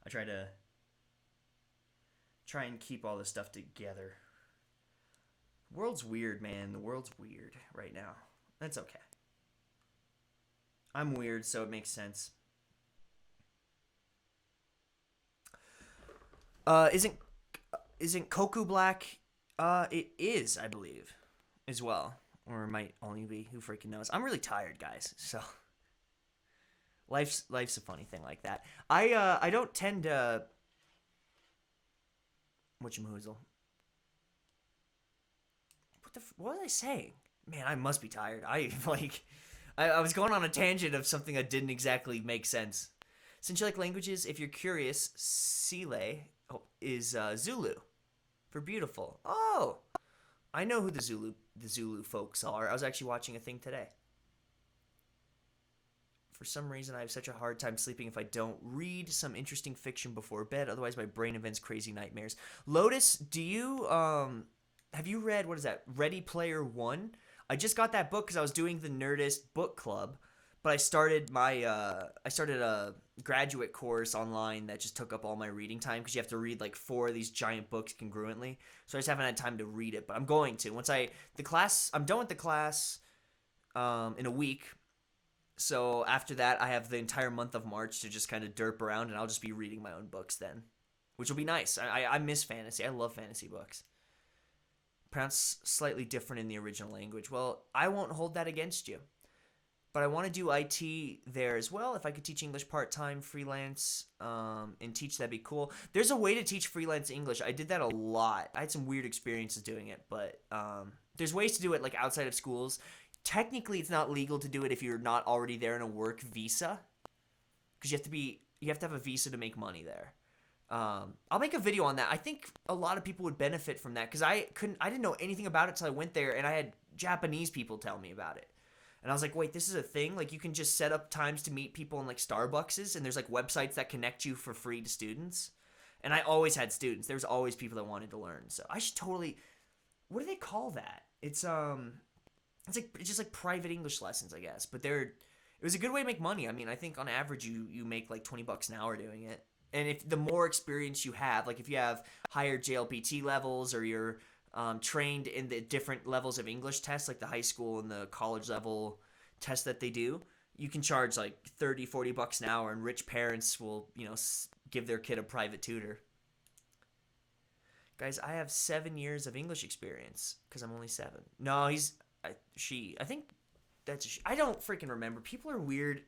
I try and keep all this stuff together. The world's weird, man. The world's weird right now. That's okay. I'm weird, so it makes sense. Isn't Koku black? It is, I believe, as well, or it might only be. Who freaking knows? I'm really tired, guys. So life's a funny thing like that. I don't tend to whatchamhoozle. What was I saying? Man, I must be tired. I was going on a tangent of something that didn't exactly make sense. Since you like languages, if you're curious, Sile is Zulu for beautiful. Oh, I know who the Zulu folks are. I was actually watching a thing today. For some reason, I have such a hard time sleeping if I don't read some interesting fiction before bed. Otherwise, my brain invents crazy nightmares. Lotus, do you have you read, what is that, Ready Player One? I just got that book because I was doing the Nerdist book club, but I started a graduate course online that just took up all my reading time because you have to read like 4 of these giant books congruently. So I just haven't had time to read it, but I'm going to. I'm done with the class in a week. So after that, I have the entire month of March to just kind of derp around, and I'll just be reading my own books then, which will be nice. I miss fantasy. I love fantasy books. Pronounced slightly different in the original language. Well, I won't hold that against you. But I want to do IT there as well. If I could teach English part-time, freelance, and teach, that'd be cool. There's a way to teach freelance English. I did that a lot. I had some weird experiences doing it, but there's ways to do it like outside of schools. Technically, it's not legal to do it if you're not already there in a work visa, because you have to have a visa to make money there. I'll make a video on that. I think a lot of people would benefit from that because I didn't know anything about it till I went there, and I had Japanese people tell me about it. And I was like, wait, this is a thing? Like, you can just set up times to meet people in, like, Starbuckses, and there's, like, websites that connect you for free to students. And I always had students. There was always people that wanted to learn. So I should totally... What do they call that? It's just, like, private English lessons, I guess. But it was a good way to make money. I mean, I think on average you make, like, $20 an hour doing it. And if the more experience you have, like, if you have higher JLPT levels or you're... trained in the different levels of English tests, like the high school and the college level tests that they do, you can charge like $30-40 an hour, and rich parents will, give their kid a private tutor. Guys, I have 7 years of English experience because I'm only 7. No, I think that's I don't freaking remember. People are weird.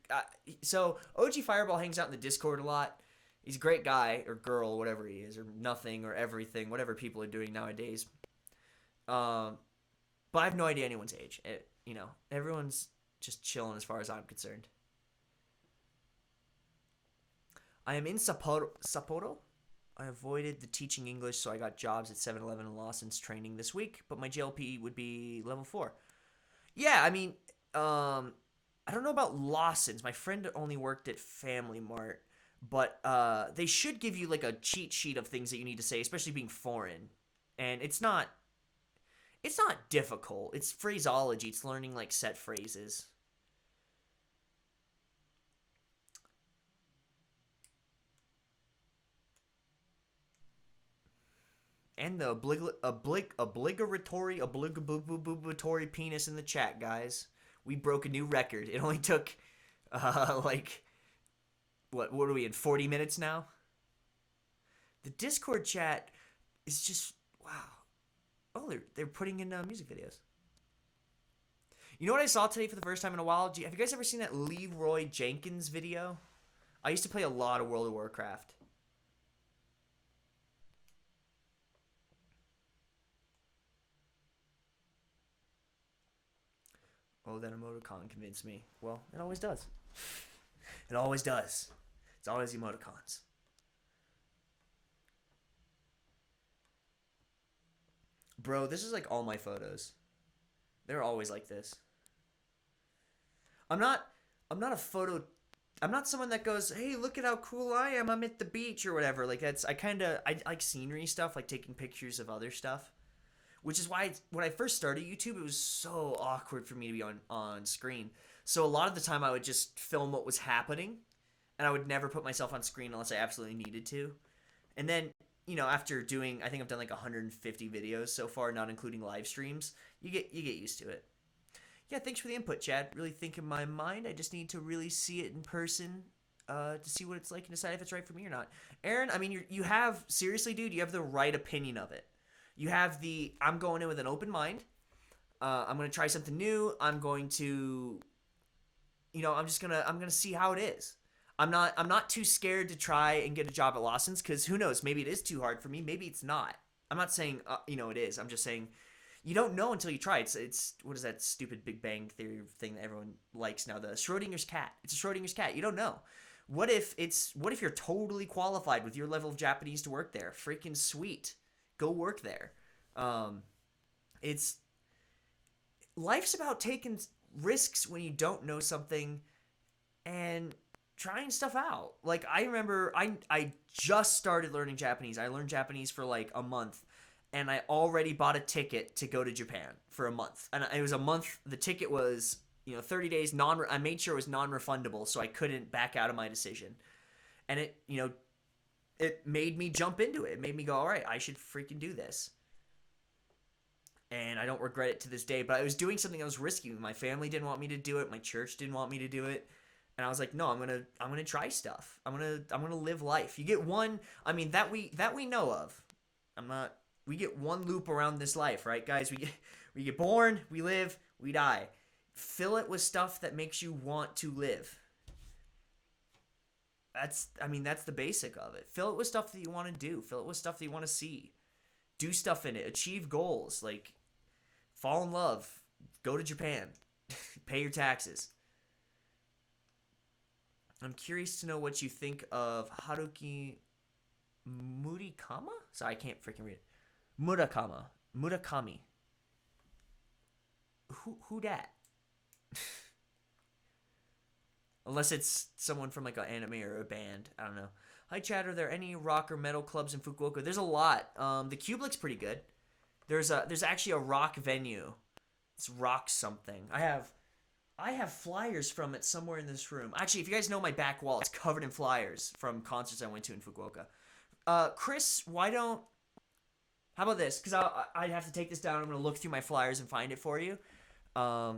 So OG Fireball hangs out in the Discord a lot. He's a great guy or girl, whatever he is, or nothing or everything, whatever people are doing nowadays. But I have no idea anyone's age. Everyone's just chilling as far as I'm concerned. I am in Sapporo. I avoided the teaching English, so I got jobs at 7-Eleven and Lawson's training this week, but my JLP would be level 4. Yeah, I mean, I don't know about Lawson's. My friend only worked at Family Mart, but they should give you like a cheat sheet of things that you need to say, especially being foreign. And it's not difficult. It's phraseology. It's learning like set phrases. And the obligatory penis in the chat, guys. We broke a new record. It only took, like, what are we in, 40 minutes now? The Discord chat is just, wow. Oh, they're putting in music videos. You know what I saw today for the first time in a while? Have you guys ever seen that Leroy Jenkins video? I used to play a lot of World of Warcraft. Oh, that emoticon convinced me. Well, it always does. It always does. It's always emoticons. Bro, this is like all my photos. They're always like this. I'm not I'm not someone that goes, "Hey, look at how cool I am. I'm at the beach," or whatever. Like I like scenery stuff, like taking pictures of other stuff. Which is why when I first started YouTube, it was so awkward for me to be on screen. So a lot of the time I would just film what was happening, and I would never put myself on screen unless I absolutely needed to. And then, after doing, I think I've done like 150 videos so far, not including live streams, you get used to it. Yeah, thanks for the input, Chad. Really think in my mind. I just need to really see it in person to see what it's like and decide if it's right for me or not. Aaron, I mean, you have, seriously, dude, you have the right opinion of it. You have I'm going in with an open mind. I'm going to try something new. I'm going to, I'm going to see how it is. I'm not too scared to try and get a job at Lawson's because who knows, maybe it is too hard for me. Maybe it's not. I'm not saying, it is. I'm just saying you don't know until you try. It's what is that stupid Big Bang Theory thing that everyone likes now? The Schrodinger's cat. It's a Schrodinger's cat. You don't know. What if you're totally qualified with your level of Japanese to work there? Freaking sweet. Go work there. It's life's about taking risks when you don't know something and trying stuff out. Like I remember I just started learning Japanese. I learned Japanese for like a month and I already bought a ticket to go to Japan for a month. And it was a month. The ticket was, 30 days I made sure it was non-refundable so I couldn't back out of my decision. And it made me jump into it. It made me go, all right, I should freaking do this. And I don't regret it to this day, but I was doing something that was risky. My family didn't want me to do it. My church didn't want me to do it. And I was like, no, I'm gonna try stuff. I'm gonna live life. You get one, I mean, that we know of. We get one loop around this life, right, guys? We get born, we live, we die. Fill it with stuff that makes you want to live. That's the basic of it. Fill it with stuff that you want to do. Fill it with stuff that you want to see. Do stuff in it. Achieve goals. Like, fall in love. Go to Japan. Pay your taxes. I'm curious to know what you think of Haruki Murakami? Sorry, I can't freaking read it. Murakami. Who that? Unless it's someone from like an anime or a band. I don't know. Hi, Chad. Are there any rock or metal clubs in Fukuoka? There's a lot. The Cublic's pretty good. There's actually a rock venue. It's Rock something. I have flyers from it somewhere in this room. Actually, if you guys know my back wall, it's covered in flyers from concerts I went to in Fukuoka. Chris, how about this? Because I'd have to take this down. I'm going to look through my flyers and find it for you. I'm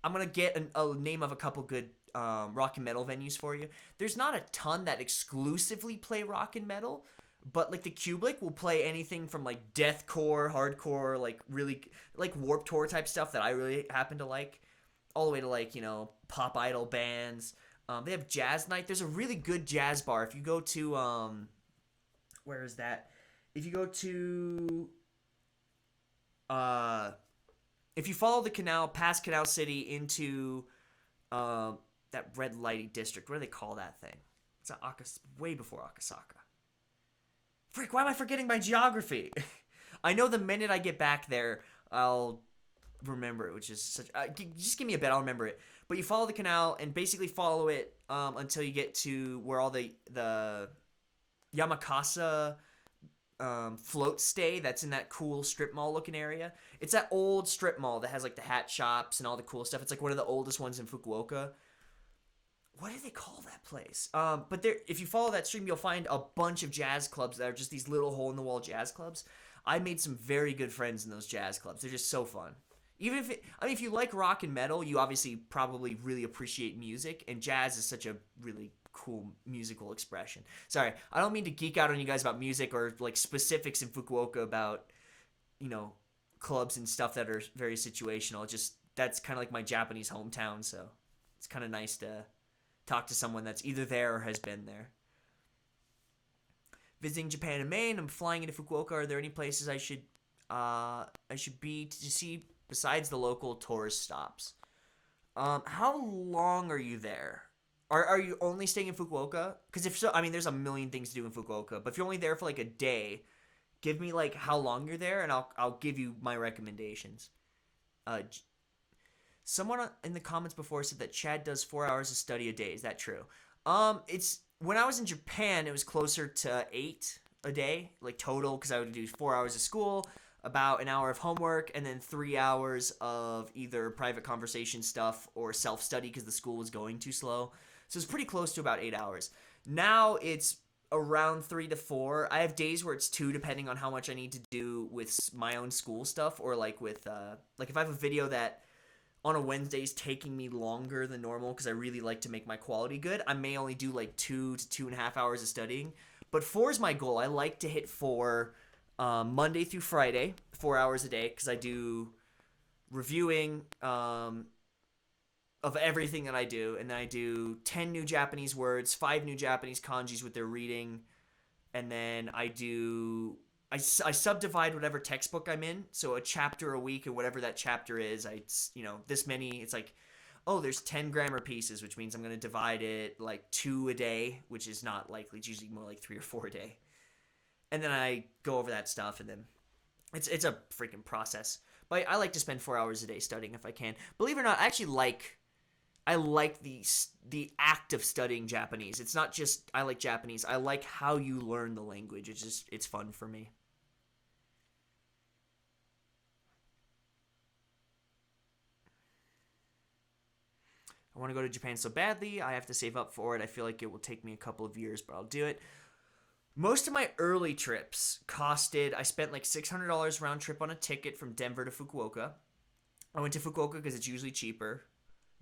going to get a name of a couple good rock and metal venues for you. There's not a ton that exclusively play rock and metal, but like the Cublic will play anything from like deathcore, hardcore, like really like Warped Tour type stuff that I really happen to like, all the way to like, pop idol bands. They have jazz night. There's a really good jazz bar. If you go to where is that? If you go to if you follow the canal past Canal City into that red lighting district, what do they call that thing? It's way before Akasaka. Frick, why am I forgetting my geography? I know the minute I get back there, I'll remember it, which is such. Just give me a bit, I'll remember it. But you follow the canal and basically follow it until you get to where all the Yamakasa float stay. That's in that cool strip mall looking area. It's that old strip mall that has like the hat shops and all the cool stuff. It's like one of the oldest ones in Fukuoka. What do they call that place? But there, if you follow that stream, you'll find a bunch of jazz clubs that are just these little hole-in-the-wall jazz clubs. I made some very good friends in those jazz clubs. They're just so fun. Even if if you like rock and metal, you obviously probably really appreciate music, and jazz is such a really cool musical expression. Sorry, I don't mean to geek out on you guys about music or like specifics in Fukuoka about, clubs and stuff that are very situational. Just that's kind of like my Japanese hometown, so it's kind of nice to talk to someone that's either there or has been there. Visiting Japan and Maine, I'm flying into Fukuoka. Are there any places I should be to see besides the local tourist stops? How long are you there? Are you only staying in Fukuoka? Because if so, there's a million things to do in Fukuoka. But if you're only there for like a day, give me like how long you're there, and I'll give you my recommendations. Someone in the comments before said that Chad does 4 hours of study a day. Is that true? It's when I was in Japan, it was closer to 8 a day, like total, because I would do 4 hours of school, about an hour of homework, and then 3 hours of either private conversation stuff or self-study because the school was going too slow. So it's pretty close to about 8 hours. Now it's around 3 to 4. I have days where it's 2 depending on how much I need to do with my own school stuff, or like with like if I have a video that on a Wednesday is taking me longer than normal because I really like to make my quality good, I may only do like 2 to 2.5 hours of studying. But 4 is my goal. I like to hit 4 Monday through Friday, 4 hours a day, because I do reviewing of everything that I do, and then I do 10 new Japanese words, 5 new Japanese kanjis with their reading, and then I subdivide whatever textbook I'm in, so a chapter a week, and whatever that chapter is, this many, it's like, oh, there's 10 grammar pieces, which means I'm going to divide it like 2 a day, which is not likely. It's usually more like 3 or 4 a day. And then I go over that stuff, and then it's a freaking process. But I like to spend 4 hours a day studying if I can. Believe it or not, I like the act of studying Japanese. It's not just I like Japanese. I like how you learn the language. It's fun for me. I want to go to Japan so badly. I have to save up for it. I feel like it will take me a couple of years, but I'll do it. Most of my early trips I spent like $600 round trip on a ticket from Denver to Fukuoka. I went to Fukuoka because it's usually cheaper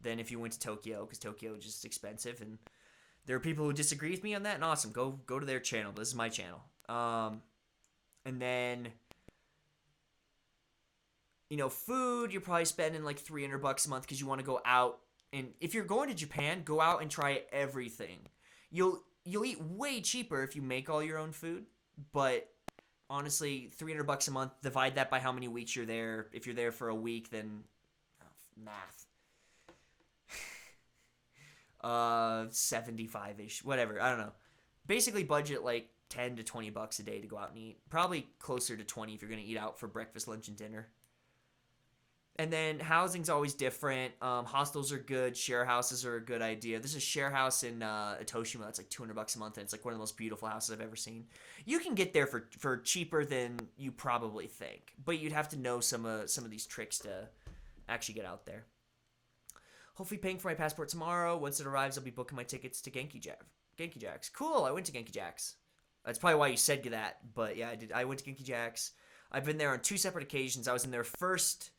than if you went to Tokyo, because Tokyo is just expensive, and there are people who disagree with me on that, and awesome, go to their channel. This is my channel. And then, food, you're probably spending like $300 a month because you want to go out, and if you're going to Japan, go out and try everything. You'll eat way cheaper if you make all your own food, but honestly, $300 a month, divide that by how many weeks you're there. If you're there for a week, then math. 75-ish, whatever, I don't know. Basically budget like 10 to 20 bucks a day to go out and eat. Probably closer to 20 if you're going to eat out for breakfast, lunch, and dinner. And then housing's always different. Hostels are good. Share houses are a good idea. There's a share house in Itoshima that's like $200 a month, and it's like one of the most beautiful houses I've ever seen. You can get there for cheaper than you probably think, but you'd have to know some of these tricks to actually get out there. Hopefully paying for my passport tomorrow. Once it arrives, I'll be booking my tickets to Genki Jacks. Cool, I went to Genki Jacks. That's probably why you said that, but yeah, I did. I went to Genki Jacks. I've been there on 2 separate occasions. I was in their first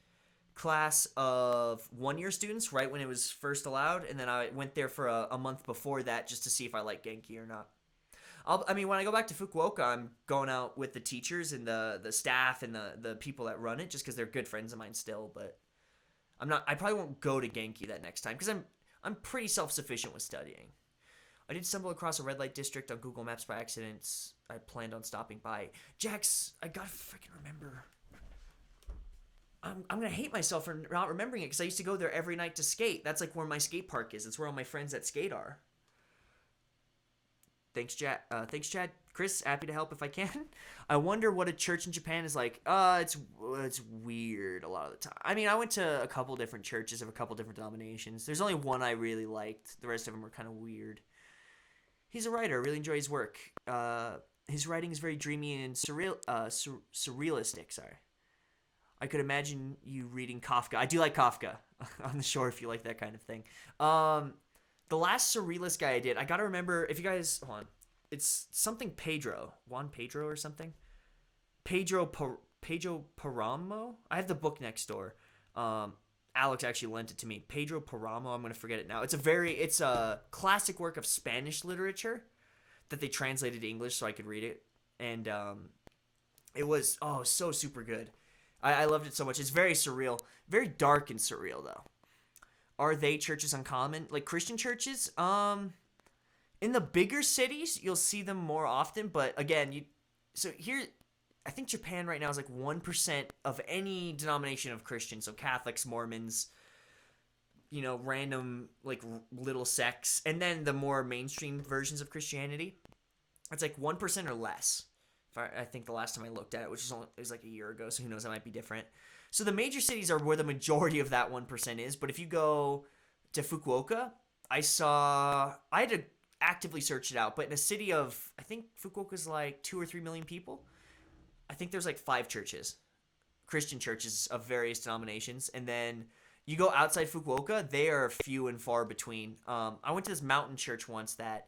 class of one-year students right when it was first allowed, and then I went there for a month before that just to see if I like Genki or not. When I go back to Fukuoka, I'm going out with the teachers and the staff and the people that run it, just because they're good friends of mine still, but I probably won't go to Genki that next time, because I'm pretty self-sufficient with studying. I did stumble across a red light district on Google Maps by accident. I planned on stopping by. Jax, I gotta freaking remember. I'm gonna hate myself for not remembering it because I used to go there every night to skate. That's like where my skate park is. It's where all my friends that skate are. Thanks, Chad. Thanks, Chad. Chris, happy to help if I can. I wonder what a church in Japan is like. It's weird a lot of the time. I mean, I went to a couple different churches of a couple different denominations. There's only one I really liked. The rest of them were kind of weird. He's a writer. I really enjoy his work. His writing is very dreamy and surrealistic. Sorry. I could imagine you reading Kafka. I do like Kafka on the shore if you like that kind of thing. The last surrealist guy I did, I gotta remember, if you guys, hold on. It's something Pedro. Juan Pedro or something? Pedro Paramo? I have the book next door. Alex actually lent it to me. Pedro Paramo, I'm gonna forget it now. It's a classic work of Spanish literature that they translated to English so I could read it. And it was, so super good. I loved it so much. It's very surreal. Very dark and surreal, though. Are they churches uncommon? Like Christian churches? In the bigger cities, you'll see them more often. But again, so here, I think Japan right now is like 1% of any denomination of Christians. So Catholics, Mormons, random like little sects. And then the more mainstream versions of Christianity. It's like 1% or less. I think the last time I looked at it, which was like a year ago, so who knows, that might be different. So the major cities are where the majority of that 1% is, but if you go to Fukuoka, I had to actively search it out, but in a city of, I think Fukuoka's like 2 or 3 million people, I think there's like 5 churches, Christian churches of various denominations, and then you go outside Fukuoka, they are few and far between. I went to this mountain church once that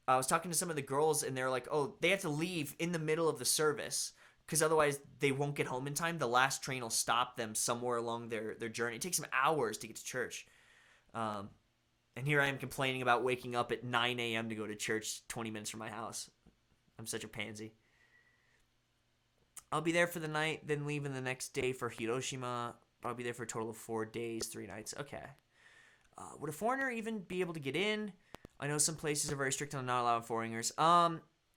I was talking to some of the girls, and they're like, oh, they have to leave in the middle of the service because otherwise they won't get home in time. The last train will stop them somewhere along their journey. It takes them hours to get to church. And here I am complaining about waking up at 9 a.m. to go to church 20 minutes from my house. I'm such a pansy. I'll be there for the night, then leaving the next day for Hiroshima. I'll be there for a total of 4 days, 3 nights. Okay. Would a foreigner even be able to get in? I know some places are very strict on not allowing foreigners.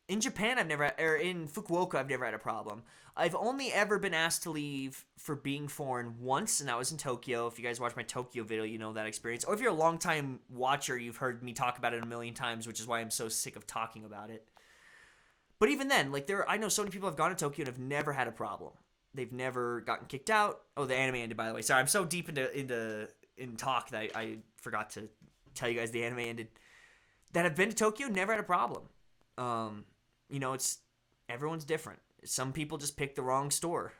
In Japan, in Fukuoka, I've never had a problem. I've only ever been asked to leave for being foreign once, and that was in Tokyo. If you guys watch my Tokyo video, you know that experience. Or if you're a long-time watcher, you've heard me talk about it a million times, which is why I'm so sick of talking about it. But even then, I know so many people have gone to Tokyo and have never had a problem. They've never gotten kicked out. Oh, the anime ended, by the way. Sorry, I'm so deep in talk that I forgot to tell you guys the anime ended. That have been to Tokyo, never had a problem. It's everyone's different. Some people just pick the wrong store.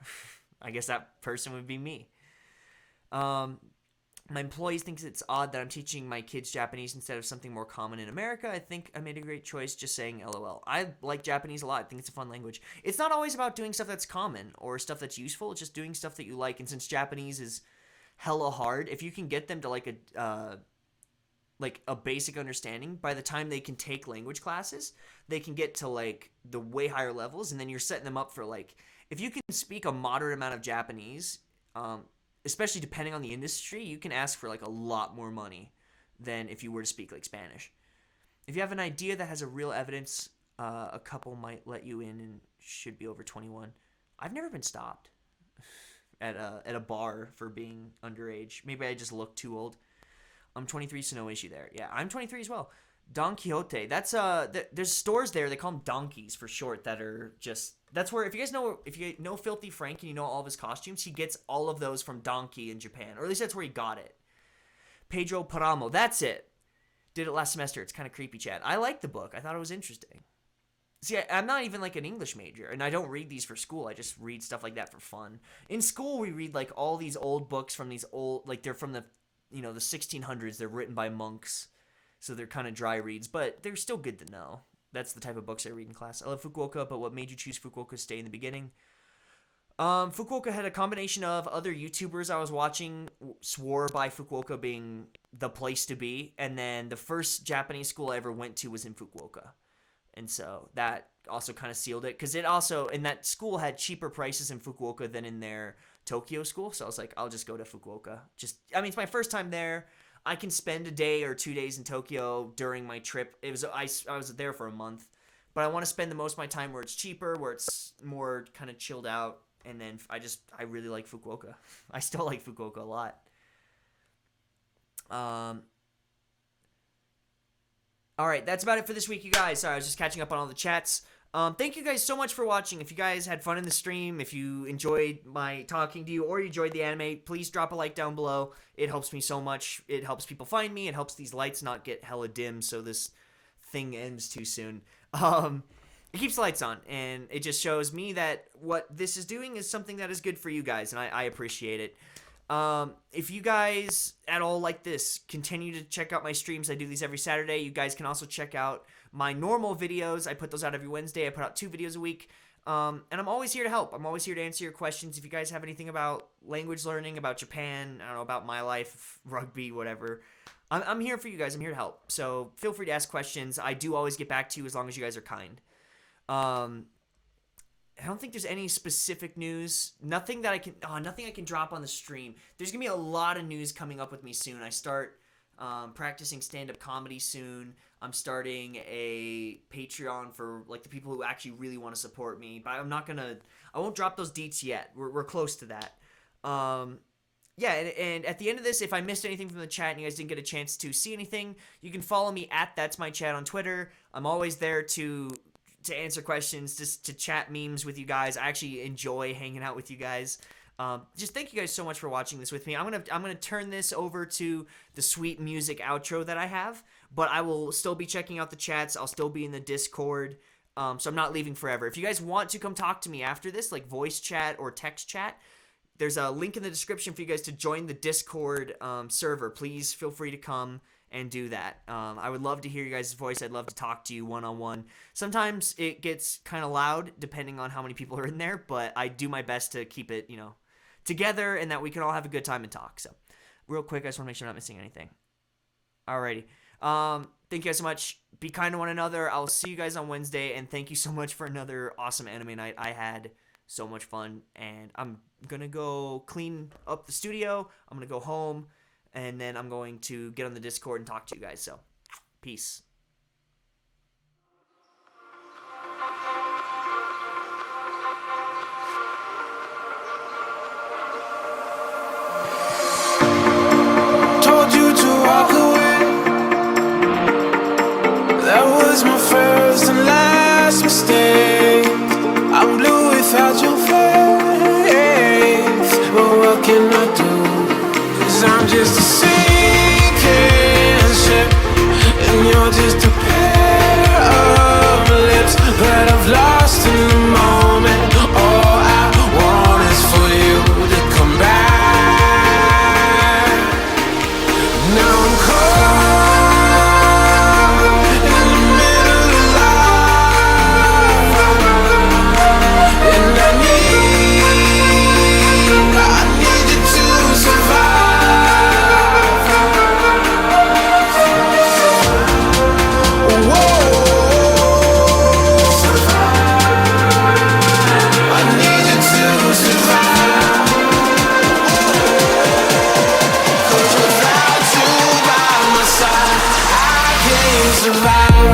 I guess that person would be me. My employees think it's odd that I'm teaching my kids Japanese instead of something more common in America. I think I made a great choice just saying LOL. I like Japanese a lot. I think it's a fun language. It's not always about doing stuff that's common or stuff that's useful. It's just doing stuff that you like. And since Japanese is hella hard, if you can get them to like a basic understanding, by the time they can take language classes, they can get to like the way higher levels, and then you're setting them up for like, if you can speak a moderate amount of Japanese, especially depending on the industry, you can ask for like a lot more money than if you were to speak like Spanish. If you have an idea that has a real evidence, a couple might let you in and should be over 21. I've never been stopped at a bar for being underage. Maybe I just look too old. I'm 23, so no issue there. Yeah, I'm 23 as well. Don Quixote. That's there's stores there. They call them donkeys for short. That are just, that's where, if you know Filthy Frank and you know all of his costumes, he gets all of those from Donkey in Japan, or at least that's where he got it. Pedro Paramo. That's it. Did it last semester. It's kind of creepy, Chad. I liked the book. I thought it was interesting. See, I'm not even like an English major, and I don't read these for school. I just read stuff like that for fun. In school, we read like all these old books from these old, like they're from the 1600s. They're written by monks, so they're kind of dry reads, but they're still good to know. That's the type of books I read in class. I love Fukuoka, but what made you choose Fukuoka to stay in the beginning? Fukuoka had a combination of other YouTubers I was watching swore by Fukuoka being the place to be, and then the first Japanese school I ever went to was in Fukuoka. And so that also kind of sealed it, because and that school had cheaper prices in Fukuoka than in their Tokyo school. So I was like, I'll just go to Fukuoka. It's my first time there. I can spend a day or 2 days in Tokyo during my trip. I was there for a month, but I want to spend the most of my time where it's cheaper, where it's more kind of chilled out. And then I really like Fukuoka. I still like Fukuoka a lot. All right, that's about it for this week, you guys. Sorry, I was just catching up on all the chats. Thank you guys so much for watching. If you guys had fun in the stream, if you enjoyed my talking to you, or you enjoyed the anime, please drop a like down below. It helps me so much. It helps people find me. It helps these lights not get hella dim so this thing ends too soon. It keeps the lights on, and it just shows me that what this is doing is something that is good for you guys, and I appreciate it. If you guys at all like this, continue to check out my streams. I do these every Saturday. You guys can also check out my normal videos. I put those out every Wednesday. I put out 2 videos a week. And I'm always here to help. I'm always here to answer your questions. If you guys have anything about language learning, about Japan, I don't know, about my life, rugby, whatever, I'm here for you guys. I'm here to help. So feel free to ask questions. I do always get back to you as long as you guys are kind. I don't think there's any specific news. Nothing I can drop on the stream. There's gonna be a lot of news coming up with me soon. I start practicing stand-up comedy soon. I'm starting a Patreon for like the people who actually really want to support me. But I won't drop those deets yet. We're close to that. Yeah, and at the end of this, if I missed anything from the chat and you guys didn't get a chance to see anything, you can follow me at That's My Chat on Twitter. I'm always there to answer questions, just to chat memes with you guys. I actually enjoy hanging out with you guys. Just thank you guys so much for watching this with me. I'm gonna turn this over to the sweet music outro that I have, but I will still be checking out the chats. I'll still be in the Discord, so I'm not leaving forever. If you guys want to come talk to me after this, like voice chat or text chat, there's a link in the description for you guys to join the Discord server. Please feel free to come and do that. I would love to hear your guys' voice. I'd love to talk to you one-on-one. Sometimes it gets kind of loud depending on how many people are in there, but I do my best to keep it, together and that we can all have a good time and talk. So real quick, I just want to make sure I'm not missing anything. Alrighty. Thank you guys so much. Be kind to one another. I'll see you guys on Wednesday, and thank you so much for another awesome anime night. I had so much fun, and I'm gonna go clean up the studio. I'm gonna go home, and then I'm going to get on the Discord and talk to you guys. So, peace. Told you to walk away. That was my first and last mistake. I'm blue without your face. But what can I do? 'Cause I'm just a sinking ship, and you're just a pair of lips that I've lost in the moment. All I want is for you to come back. Now I'm caught in the middle of life, and I need you to survive. Whoa, I need you to survive. 'Cause without you by my side, I can't survive.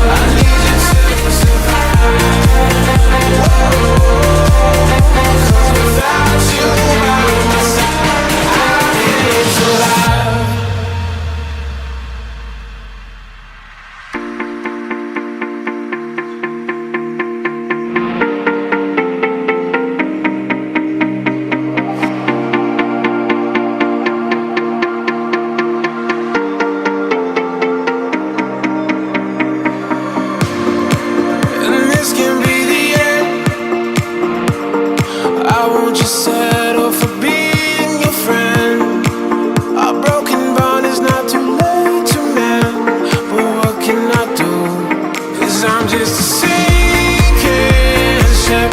I need you to survive. 'Cause without you by my side, I can't survive. And this can be the end. I won't just settle for being your friend. A broken bond is not too late to mend. But what can I do? 'Cause I'm just a sinking ship,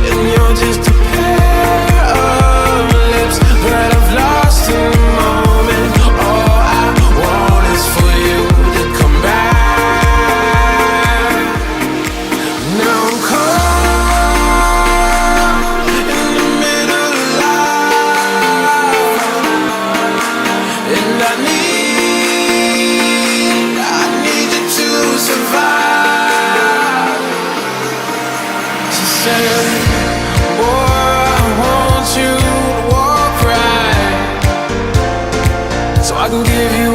and you're just a pair of lips that I've lost in the moment. All I want is for you to come back. said, boy, I want you to walk right, so I can give you